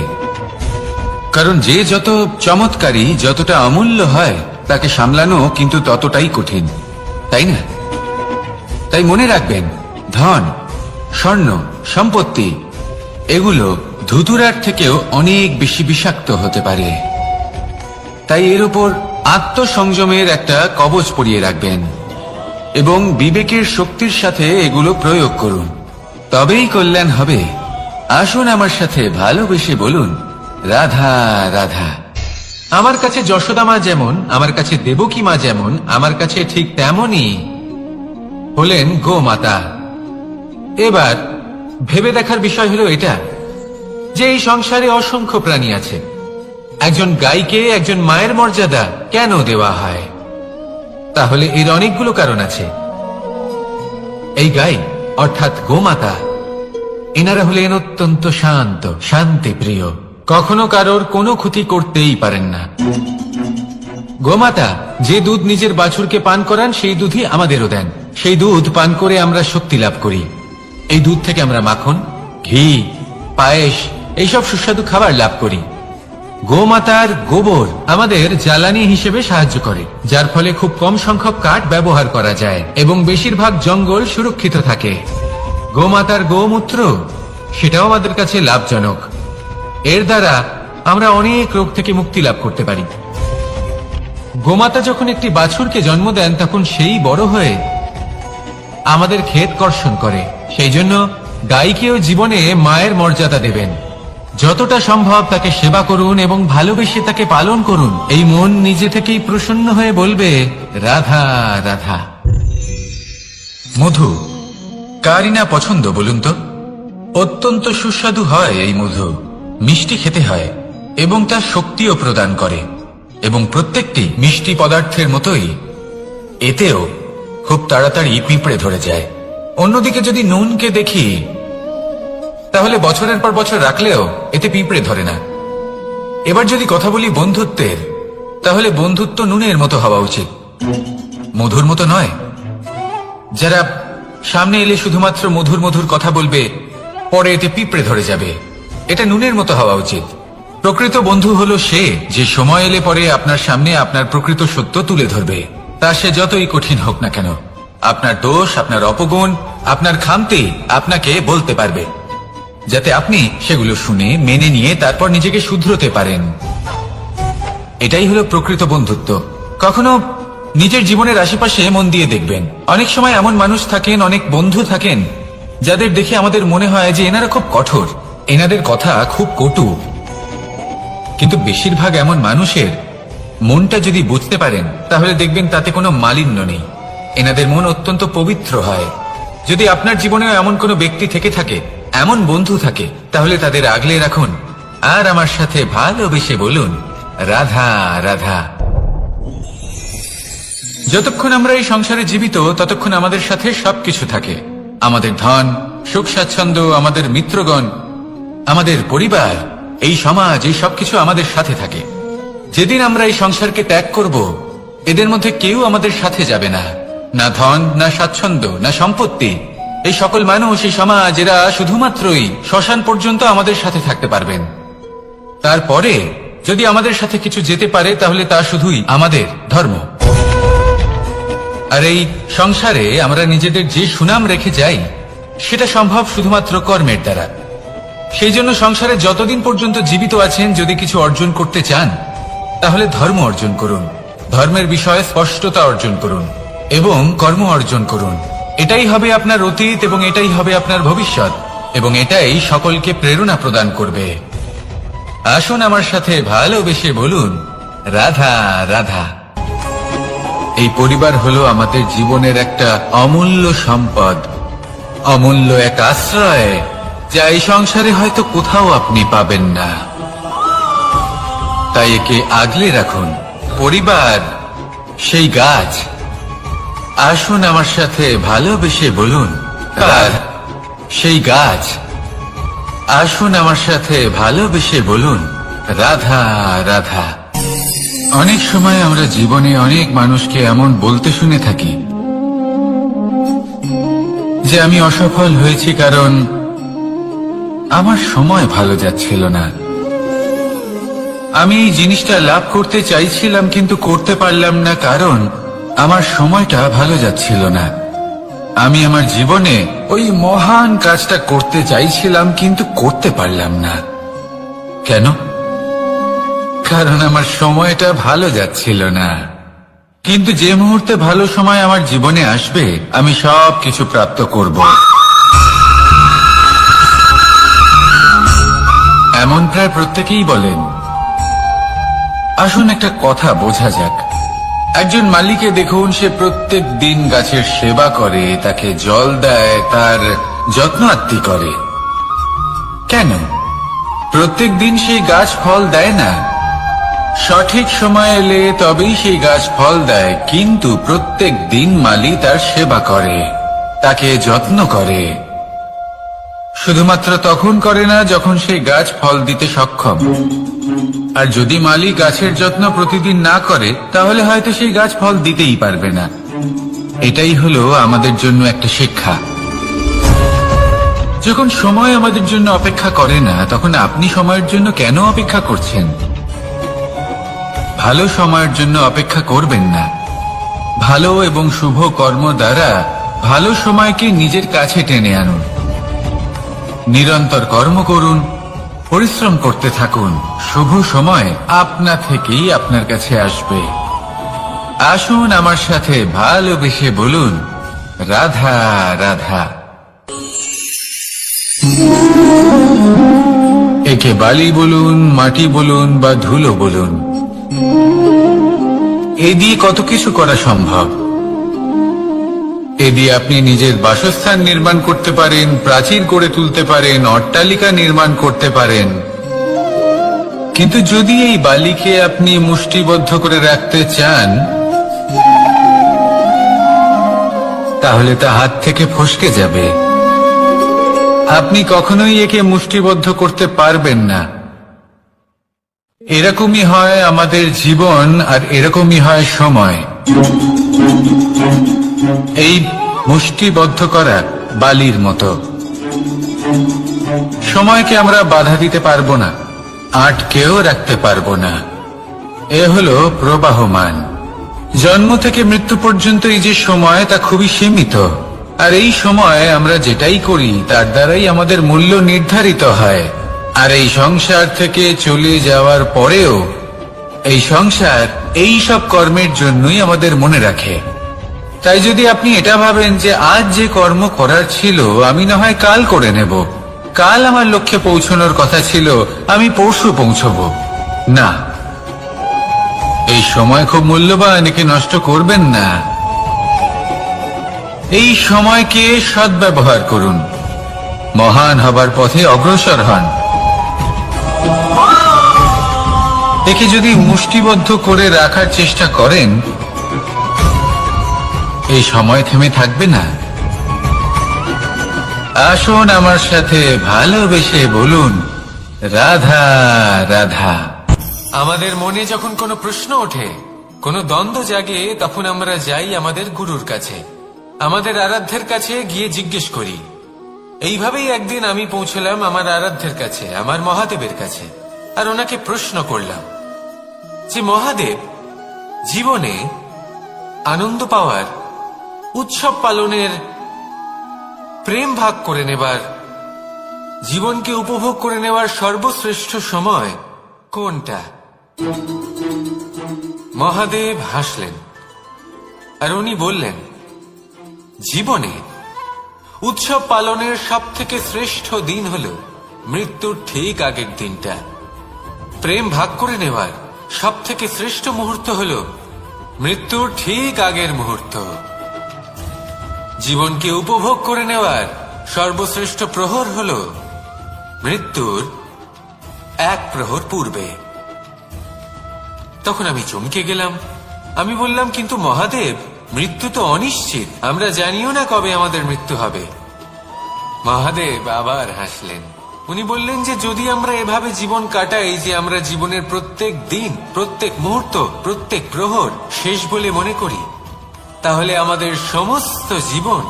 কারণ যে যত চমৎকারী, যতটা অমূল্য হয় তাকে সামলানো কিন্তু ততটাই কঠিন, তাই না? তাই মনে রাখবেন, ধন, স্বর্ণ, সম্পত্তি এগুলো ধুতুরার থেকেও অনেক বেশি বিষাক্ত হতে পারে। তাই এর উপর আত্মসংযমের একটা কবচ পরিয়ে রাখবেন এবং বিবেকের শক্তির সাথে এগুলো প্রয়োগ করুন, তবেই কল্যাণ হবে। আসুন আমার সাথে ভালোবেসে বলুন, রাধা রাধা। আমার কাছে যশোদা মা যেমন, আমার কাছে দেবকী মা যেমন, আমার কাছে ঠিক তেমনই হলেন গোমাতা। এবার ভেবে দেখার বিষয় হলো এটা যে এই সংসারে অসংখ্য প্রাণী আছে, একজন গাইকে একজন মায়ের মর্যাদা কেন দেওয়া হয়? তাহলে এর অনেকগুলো কারণ আছে। এই গাই অর্থাৎ গোমাতা, এনারা হলেন অত্যন্ত শান্ত, শান্তিপ্রিয়, কখনো কারোর কোনো ক্ষতি করতেই পারেন না। গোমাতা যে দুধ নিজের বাছুরকে পান করান সেই দুধই আমাদেরও দেন। সেই দুধ পান করে আমরা শক্তি লাভ করি। এই দুধ থেকে আমরা মাখন, ঘি, পায়েস এইসব সুস্বাদু খাবার লাভ করি। গোমাতার গোবর আমাদের জ্বালানি হিসেবে সাহায্য করে, যার ফলে খুব কম সংখ্যক কাঠ ব্যবহার করা যায় এবং বেশিরভাগ জঙ্গল সুরক্ষিত থাকে। গোমাতার গোমূত্র সেটাও আমাদের কাছে লাভজনক। এর দ্বারা আমরা অনেক রোগ থেকে মুক্তি লাভ করতে পারি। গোমাতা যখন একটি বাছুরকে জন্ম দেন তখন সেই বড় হয়ে আমাদের ক্ষেত কর্ষণ করে। সেই জন্য গাইকেও জীবনে মায়ের মর্যাদা দেবেন। যতটা সম্ভব তাকে সেবা করুন এবং ভালোবেসে তাকে পালন করুন। এই মন নিজে থেকেই প্রসন্ন হয়ে বলবে রাধা রাধা। মধু কারই না পছন্দ বলুন তো? অত্যন্ত সুস্বাদু হয় এই মধু, মিষ্টি খেতে হয় এবং তা শক্তিও প্রদান করে। এবং প্রত্যেকটি মিষ্টি পদার্থের মতোই এতেও খুব তাড়াতাড়ি পিঁপড়ে ধরে যায়। অন্যদিকে যদি নুনকে দেখি তাহলে বছরের পর বছর রাখলেও এতে পিঁপড়ে ধরে না। এবার যদি কথা বলি বন্ধুত্বের, তাহলে বন্ধুত্ব নুনের মতো হওয়া উচিত, মধুর মতো নয়। যারা সামনে এলে শুধুমাত্র মধুর মধুর কথা বলবে, পরে এতে পিঁপড়ে ধরে যাবে, এটা নুনের মতো হওয়া উচিত। প্রকৃত বন্ধু হলো সে যে সময় এলে পরে আপনার সামনে আপনার প্রকৃত সত্য তুলে ধরবে, তা সে যতই কঠিন হোক না কেন। আপনার দোষ, আপনার অপগুণ, আপনার খামতি আপনাকে বলতে পারবে, যাতে আপনি সেগুলো শুনে মেনে নিয়ে তারপর নিজেকে শুধরোতে পারেন। এটাই হলো প্রকৃত বন্ধুত্ব। কখনো নিজের জীবনের আশেপাশে মন দিয়ে দেখবেন, অনেক সময় এমন মানুষ থাকেন, অনেক বন্ধু থাকেন, যাদের দেখে আমাদের মনে হয় যে এনারা খুব কঠোর, এনাদের কথা খুব কটু। কিন্তু বেশিরভাগ এমন মানুষের মনটা যদি বুঝতে পারেন তাহলে দেখবেন তাতে কোনো মালিন্য নেই, এনাদের মন অত্যন্ত পবিত্র হয়। যদি আপনার জীবনেও এমন কোনো ব্যক্তি থেকে থাকে, এমন বন্ধু থাকে, তাহলে তাদের আগলে রাখুন আর আমার সাথে ভালোবেসে বলুন রাধা রাধা। যতক্ষণ আমরা এই সংসারে জীবিত ততক্ষণ আমাদের সাথে সবকিছু থাকে, আমাদের ধন, সুখ স্বাচ্ছন্দ্য, আমাদের মিত্রগণ, আমাদের পরিবার, এই সমাজ, এই সবকিছু আমাদের সাথে থাকে। যেদিন আমরা এই সংসারকে ত্যাগ করব, এদের মধ্যে কেউ আমাদের সাথে যাবে না, না ধন, না স্বাচ্ছন্দ্য, না সম্পত্তি। এই সকল মানুষ, এই সমাজ, এরা শুধুমাত্রই শ্মশান পর্যন্ত আমাদের সাথে থাকতে পারবেন। তারপরে যদি আমাদের সাথে কিছু যেতে পারে তাহলে তা শুধুই আমাদের ধর্ম। আর এই সংসারে আমরা নিজেদের যে সুনাম রেখে যাই সেটা সম্ভব শুধুমাত্র কর্মের দ্বারা। সেই জন্য সংসারে যতদিন পর্যন্ত জীবিত আছেন, যদি কিছু অর্জন করতে চান তাহলে ধর্ম অর্জন করুন, ধর্মের বিষয়ে স্পষ্টতা অর্জন করুন এবং কর্ম অর্জন করুন। এটাই হবে আপনার অতীত এবং এটাই হবে আপনার ভবিষ্যৎ, এবং এটাই সকলকে প্রেরণা প্রদান করবে। আসুন আমার সাথে ভালোবেসে বলুন রাধা রাধা। এই পরিবার হলো আমাদের জীবনের একটা অমূল্য সম্পদ, অমূল্য এক আশ্রয়, যা এই সংসারে হয়তো কোথাও আপনি পাবেন না। তাই একে আগলে রাখুন। পরিবার সেই গাছ। আসুন আমার সাথে ভালোবেসে বলুন সেই গাছ। আসুন আমার সাথে ভালোবেসে বলুন রাধা রাধা। অনেক সময় আমরা জীবনে অনেক মানুষকে এমন বলতে শুনে থাকি যে আমি অসফল হয়েছি কারণ আমার সময় ভালো যাচ্ছিল না, আমি এই জিনিসটা লাভ করতে চাইছিলাম কিন্তু করতে পারলাম না কারণ আমার সময়টা ভালো যাচ্ছিল না, আমি আমার জীবনে ওই মহান কাজটা করতে চাইছিলাম কিন্তু করতে পারলাম না। কেন? কারণ আমার সময়টা ভালো যাচ্ছিল না। কিন্তু যে মুহূর্তে ভালো সময় আমার জীবনে আসবে আমি সব কিছু প্রাপ্ত করব। এমন প্রায় প্রত্যেকেই বলেন, আসুন একটা কথা বোঝা যাক। একজন মালিকে দেখুন, সে প্রত্যেক দিন গাছের সেবা করে, তাকে জল দেয়, তার যত্ন আত্তি করে। কেন? প্রত্যেক দিন সেই গাছ ফল দেয় না। সঠিক সময় এলে তবেই সেই গাছ ফল দেয়, কিন্তু প্রত্যেক দিন মালি তার সেবা করে, তাকে যত্ন করে। শুধুমাত্র তখন করে না যখন সেই গাছ ফল দিতে সক্ষম। আর যদি মালি গাছের যত্ন প্রতিদিন না করে, তাহলে হয়তো সেই গাছ ফল দিতেই পারবে না। এটাই হলো আমাদের জন্য একটা শিক্ষা। যখন সময় আমাদের জন্য অপেক্ষা করে না, তখন আপনি সময়ের জন্য কেন অপেক্ষা করছেন? ভালো সময়ের জন্য অপেক্ষা করবেন না। ভালো এবং শুভ কর্ম দ্বারা ভালো সময়কে নিজের কাছে টেনে আনুন। নিরন্তর কর্ম করুন, পরিশ্রম করতে থাকুন। শুভ সময় আপনা থেকেই আপনার কাছে আসবে। আসুন আমার সাথে ভালোবেসে বলুন, রাধা রাধা। একে বালি বলুন, মাটি বলুন বা ধুলো বলুন, এ দিয়ে কত কিছু করা সম্ভব। এ দিয়ে আপনি নিজের বাসস্থান নির্মাণ করতে পারেন, প্রাচীর গড়ে তুলতে পারেন, অট্টালিকা নির্মাণ করতে পারেন। কিন্তু যদি এই বালিকে আপনি মুষ্টিবদ্ধ করে রাখতে চান, তাহলে তা হাত থেকে ফসকে যাবে। আপনি কখনোই একে মুষ্টিবদ্ধ করতে পারবেন না। এরকমই হয় আমাদের জীবন, আর এরকমই হয় সময়। এই মুষ্টিবদ্ধ করা বালির মতো। সময়কে আমরা বাধা দিতে পারবো না, আটকেও রাখতে পারবো না। এ হলো প্রবাহমান। জন্ম থেকে মৃত্যু পর্যন্ত এই যে সময়, তা খুবই সীমিত। আর এই সময় আমরা যেটাই করি তার দ্বারাই আমাদের মূল্য নির্ধারিত হয়। আর এই সংসার থেকে চলে যাওয়ার পরেও এই সংসার এই সব কর্মের জন্যই আমাদের মনে রাখে। তাই যদি আপনি এটা ভাবেন যে আজ যে কর্ম করার ছিল আমি না হয় কাল করে নেব, কাল আমার লক্ষ্যে পৌঁছানোর কথা ছিল আমি পরশু পৌঁছবো, না, এই সময় খুব মূল্যবান, একে নষ্ট করবেন না। এই সময়কে সদ্ব্যবহার করুন, মহান হবার পথে অগ্রসর হন। একে যদি মুষ্টিবদ্ধ করে রাখার চেষ্টা করেন, এই সময় থেমে থাকবে না। আসুন আমার সাথে ভালোবেসে বলুন, রাধা রাধা। আমাদের মনে যখন কোনো প্রশ্ন ওঠে, কোনো দ্বন্দ্ব জাগে, তখন আমরা যাই আমাদের গুরুর কাছে, আমাদের আরাধ্যের কাছে গিয়ে জিজ্ঞেস করি। এইভাবেই একদিন আমি পৌঁছলাম আমার আরাধ্যের কাছে, আমার মহাদেবের কাছে, আর ওনাকে প্রশ্ন করলাম যে মহাদেব, জীবনে আনন্দ পাওয়ার, উৎসব পালনের, প্রেম ভাগ করে নেবার, জীবনকে উপভোগ করে নেওয়ার সর্বশ্রেষ্ঠ সময় কোনটা? মহাদেব হাসলেন আর উনি বললেন, জীবনে উৎসব পালনের সব থেকে শ্রেষ্ঠ দিন হল মৃত্যুর ঠিক আগের দিনটা। প্রেম ভাগ করে নেওয়ার সব থেকে শ্রেষ্ঠ মুহূর্ত হল মৃত্যুর ঠিক আগের মুহূর্ত। জীবনকে উপভোগ করে নেওয়ার সর্বশ্রেষ্ঠ প্রহর হল মৃত্যুর এক প্রহর পূর্বে। তখন আমি চমকে গেলাম। আমি বললাম, কিন্তু মহাদেব, মৃত্যু তো অনিশ্চিত, আমরা জানিও না কবে আমাদের মৃত্যু হবে। মহাদেব আবার হাসলেন। উনি বললেন যে যদি আমরা এভাবে জীবন কাটাই যে আমরা জীবনের প্রত্যেক দিন, প্রত্যেক মুহূর্ত, প্রত্যেক প্রহর শেষ বলে মনে করি, তাহলে আমাদের সমস্ত জীবন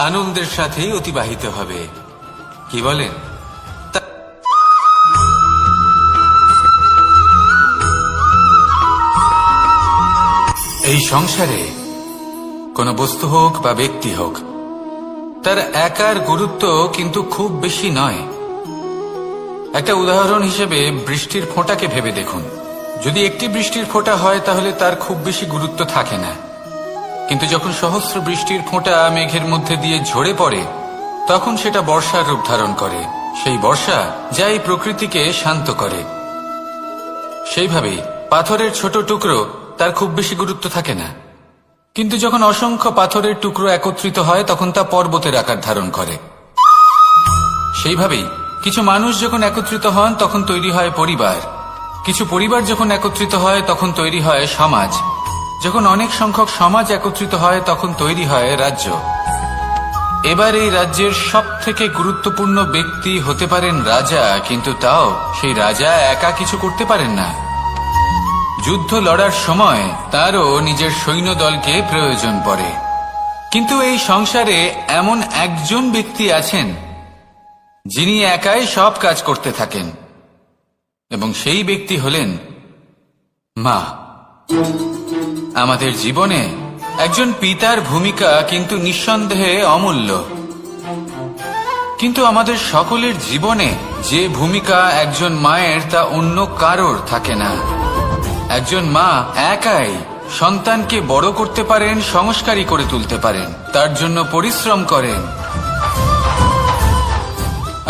আনন্দের সাথেই অতিবাহিত হবে। কি বলেন? এই সংসারে কোনো বস্তু হোক বা ব্যক্তি হোক, তার একার গুরুত্ব কিন্তু খুব বেশি নয়। একটা উদাহরণ হিসেবে বৃষ্টির ফোঁটাকে ভেবে দেখুন। যদি একটি বৃষ্টির ফোঁটা হয় তাহলে তার খুব বেশি গুরুত্ব থাকে না, কিন্তু যখন সহস্র বৃষ্টির ফোঁটা মেঘের মধ্যে দিয়ে ঝরে পড়ে, তখন সেটা বর্ষার রূপ ধারণ করে। সেই বর্ষা যা এই প্রকৃতিকে শান্ত করে। সেইভাবেই পাথরের ছোট টুকরো তার খুব বেশি গুরুত্ব থাকে না, কিন্তু যখন অসংখ্য পাথরের টুকরো একত্রিত হয় তখন তা পর্বতের আকার ধারণ করে। সেইভাবেই কিছু মানুষ যখন একত্রিত হন তখন তৈরি হয় পরিবার, কিছু পরিবার যখন একত্রিত হয় তখন তৈরি হয় সমাজ, যখন অনেক সংখ্যক সমাজ একত্রিত হয় তখন তৈরি হয় রাজ্য। এবার এই রাজ্যের সবথেকে গুরুত্বপূর্ণ ব্যক্তি হতে পারেন রাজা, কিন্তু তাও সেই রাজা একা কিছু করতে পারেন না। যুদ্ধ লড়ার সময় তারও নিজের সৈন্যদলকে প্রয়োজন পড়ে। কিন্তু এই সংসারে এমন একজন ব্যক্তি আছেন যিনি একাই সব কাজ করতে থাকেন, এবং সেই ব্যক্তি হলেন মা। আমাদের জীবনে একজন পিতার ভূমিকা কিন্তু নিঃসন্দেহে অমূল্য, কিন্তু আমাদের সকলের জীবনে যে ভূমিকা একজন মায়ের তা অন্য কারোর থাকে না। একজন মা একাই সন্তানকে বড় করতে পারেন, সংস্কারী করে তুলতে পারেন, তার জন্য পরিশ্রম করেন।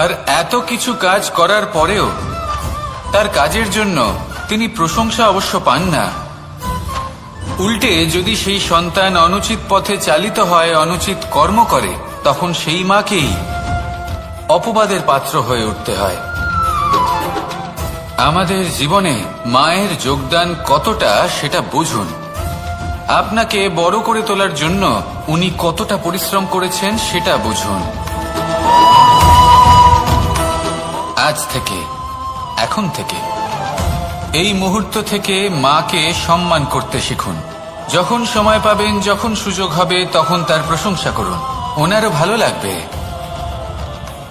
আর এত কিছু কাজ করার পরেও তার কাজের জন্য তিনি প্রশংসা অবশ্য পান না। উল্টে যদি সেই সন্তান অনুচিত পথে চালিত হয়, অনুচিত কর্ম করে, তখন সেই মাকেই অপবাদের পাত্র হয়ে উঠতে হয়। আমাদের জীবনে মায়ের যোগদান কতটা সেটা বুঝুন। আপনাকে বড় করে তোলার জন্য উনি কতটা পরিশ্রম করেছেন সেটা বুঝুন। আজ থেকে, এখন থেকে, এই মুহূর্ত থেকে মাকে সম্মান করতে শিখুন। যখন সময় পাবেন, যখন সুযোগ হবে, তখন তার প্রশংসা করুন, ওনারও ভালো লাগবে।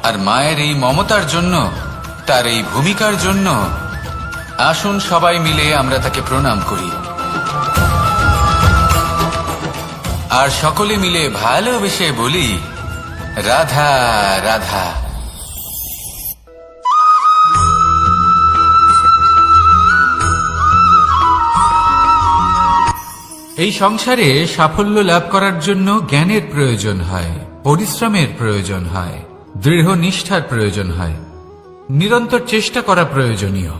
আর মায়ের এই মমতার জন্য, তার এই ভূমিকার জন্য আসুন সবাই মিলে আমরা তাকে প্রণাম করি, আর সকলে মিলে ভালোবেসে বলি রাধা রাধা। এই সংসারে সাফল্য লাভ করার জন্য জ্ঞানের প্রয়োজন হয়, পরিশ্রমের প্রয়োজন হয়, দৃঢ় নিষ্ঠার প্রয়োজন হয়, নিরন্তর চেষ্টা করা প্রয়োজনীয়।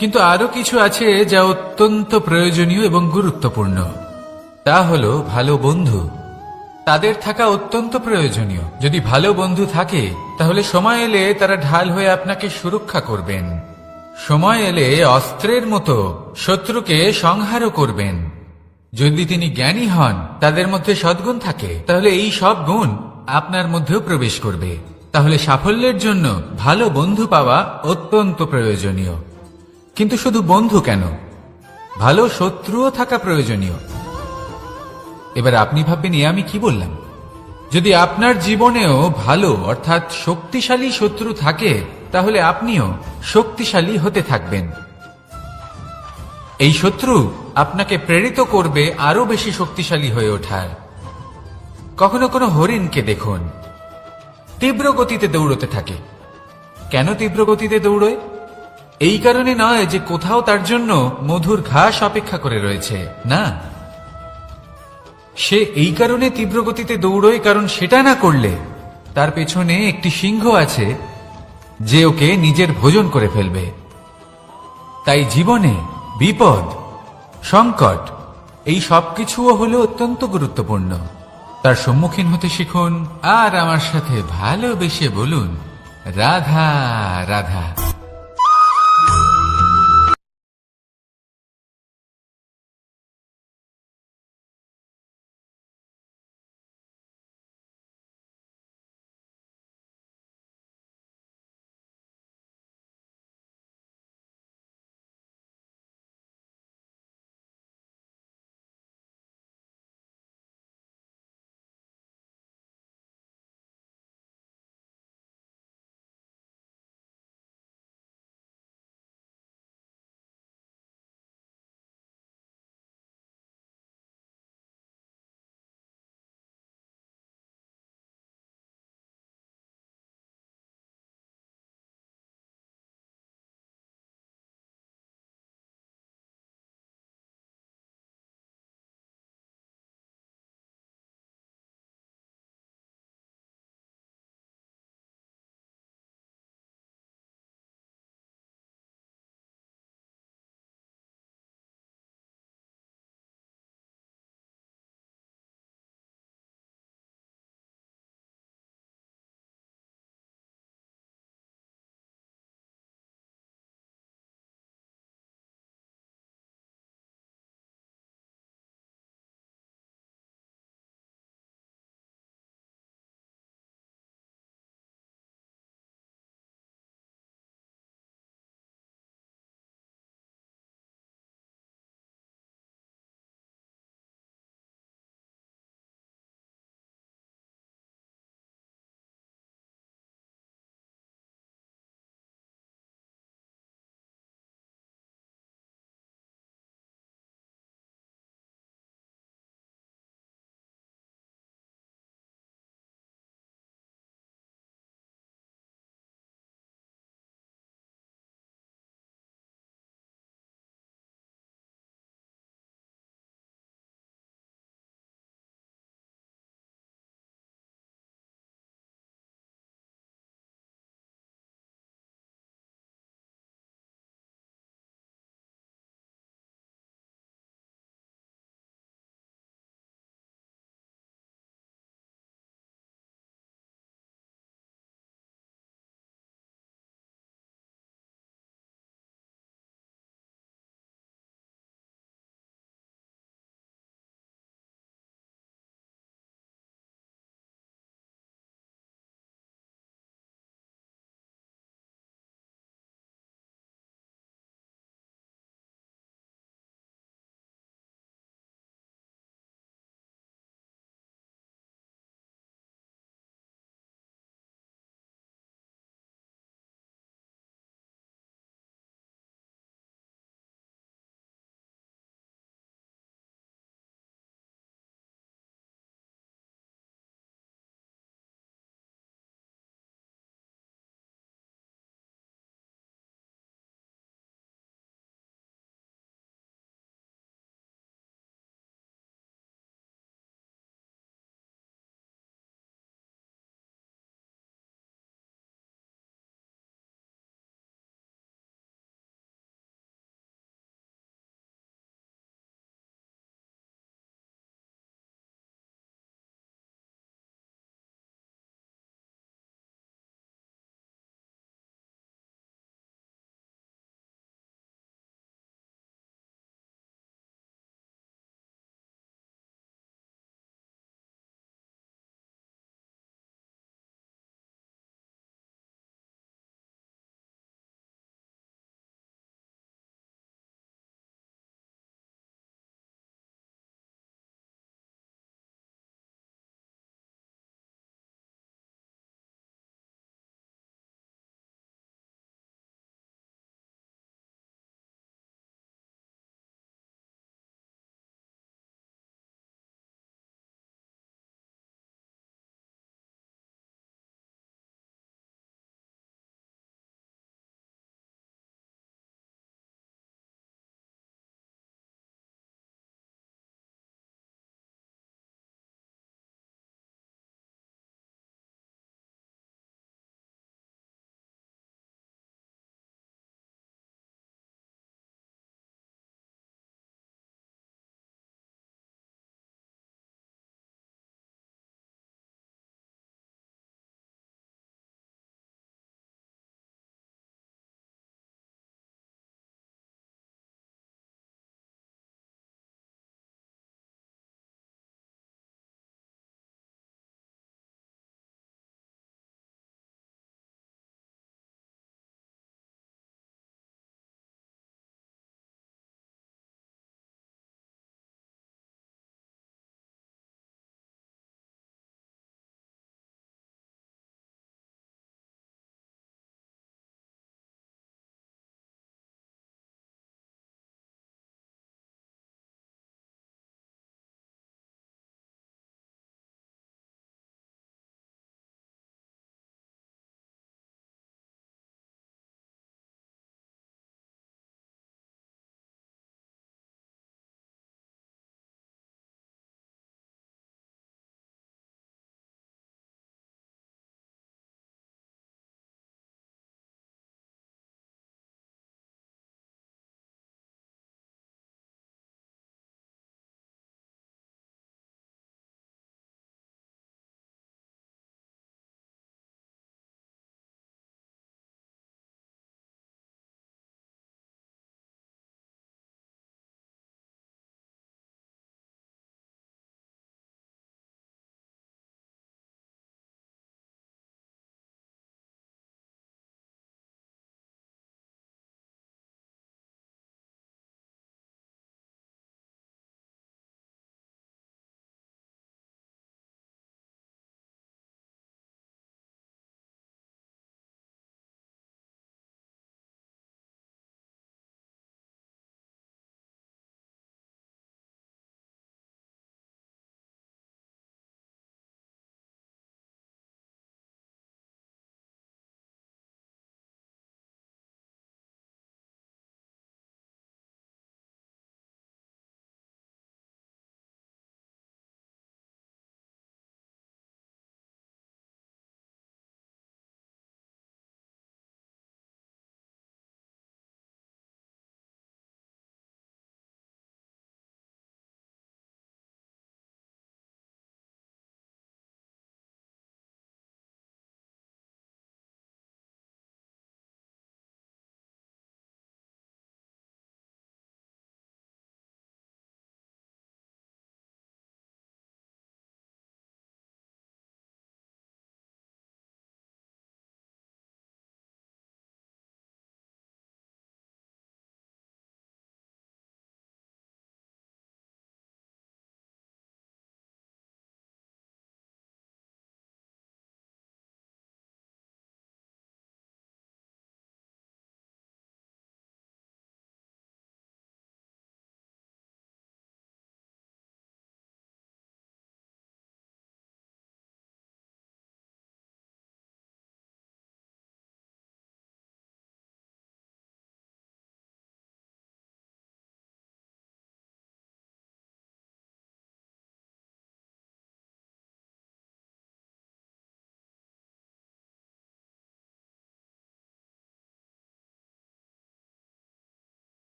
কিন্তু আরো কিছু আছে যা অত্যন্ত প্রয়োজনীয় এবং গুরুত্বপূর্ণ। তা হলো ভালো বন্ধু। তাদের থাকা অত্যন্ত প্রয়োজনীয়। যদি ভালো বন্ধু থাকে তাহলে সময় এলে তারা ঢাল হয়ে আপনাকে সুরক্ষা করবেন। সময় এলে অস্ত্রের মতো শত্রুকে সংহারও করবেন। যদি তিনি জ্ঞানী হন, তাদের মধ্যে সদ্গুণ থাকে, তাহলে এই সব গুণ আপনার মধ্যেও প্রবেশ করবে। তাহলে সাফল্যের জন্য ভালো বন্ধু পাওয়া অত্যন্ত প্রয়োজনীয়। কিন্তু শুধু বন্ধু কেন, ভালো শত্রুও থাকা প্রয়োজনীয়। এবার আপনি ভাববেন, আমি কি বললাম? যদি আপনার জীবনেও ভালো অর্থাৎ শক্তিশালী শত্রু থাকে, তাহলে আপনিও শক্তিশালী হতে থাকবেন। এই শত্রু আপনাকে প্রেরিত করবে আরো বেশি শক্তিশালী হয়ে ওঠার। কখনো কোনো হরিণকে দেখুন, তীব্র গতিতে দৌড়তে থাকে। কেন তীব্র গতিতে দৌড়য়? এই কারণে নয় যে কোথাও তার জন্য মধুর ঘাস অপেক্ষা করে রয়েছে, না। সে এই কারণে তীব্র গতিতে দৌড়য় কারণ সেটা না করলে তার পেছনে একটি সিংহ আছে যে ওকে নিজের ভোজন করে ফেলবে। তাই জীবনে বিপদ, সংকট, এই সবকিছুও হলো অত্যন্ত গুরুত্বপূর্ণ। তার সম্মুখীন হতে শিখুন আর আমার সাথে ভালোবেসে বলুন রাধা রাধা।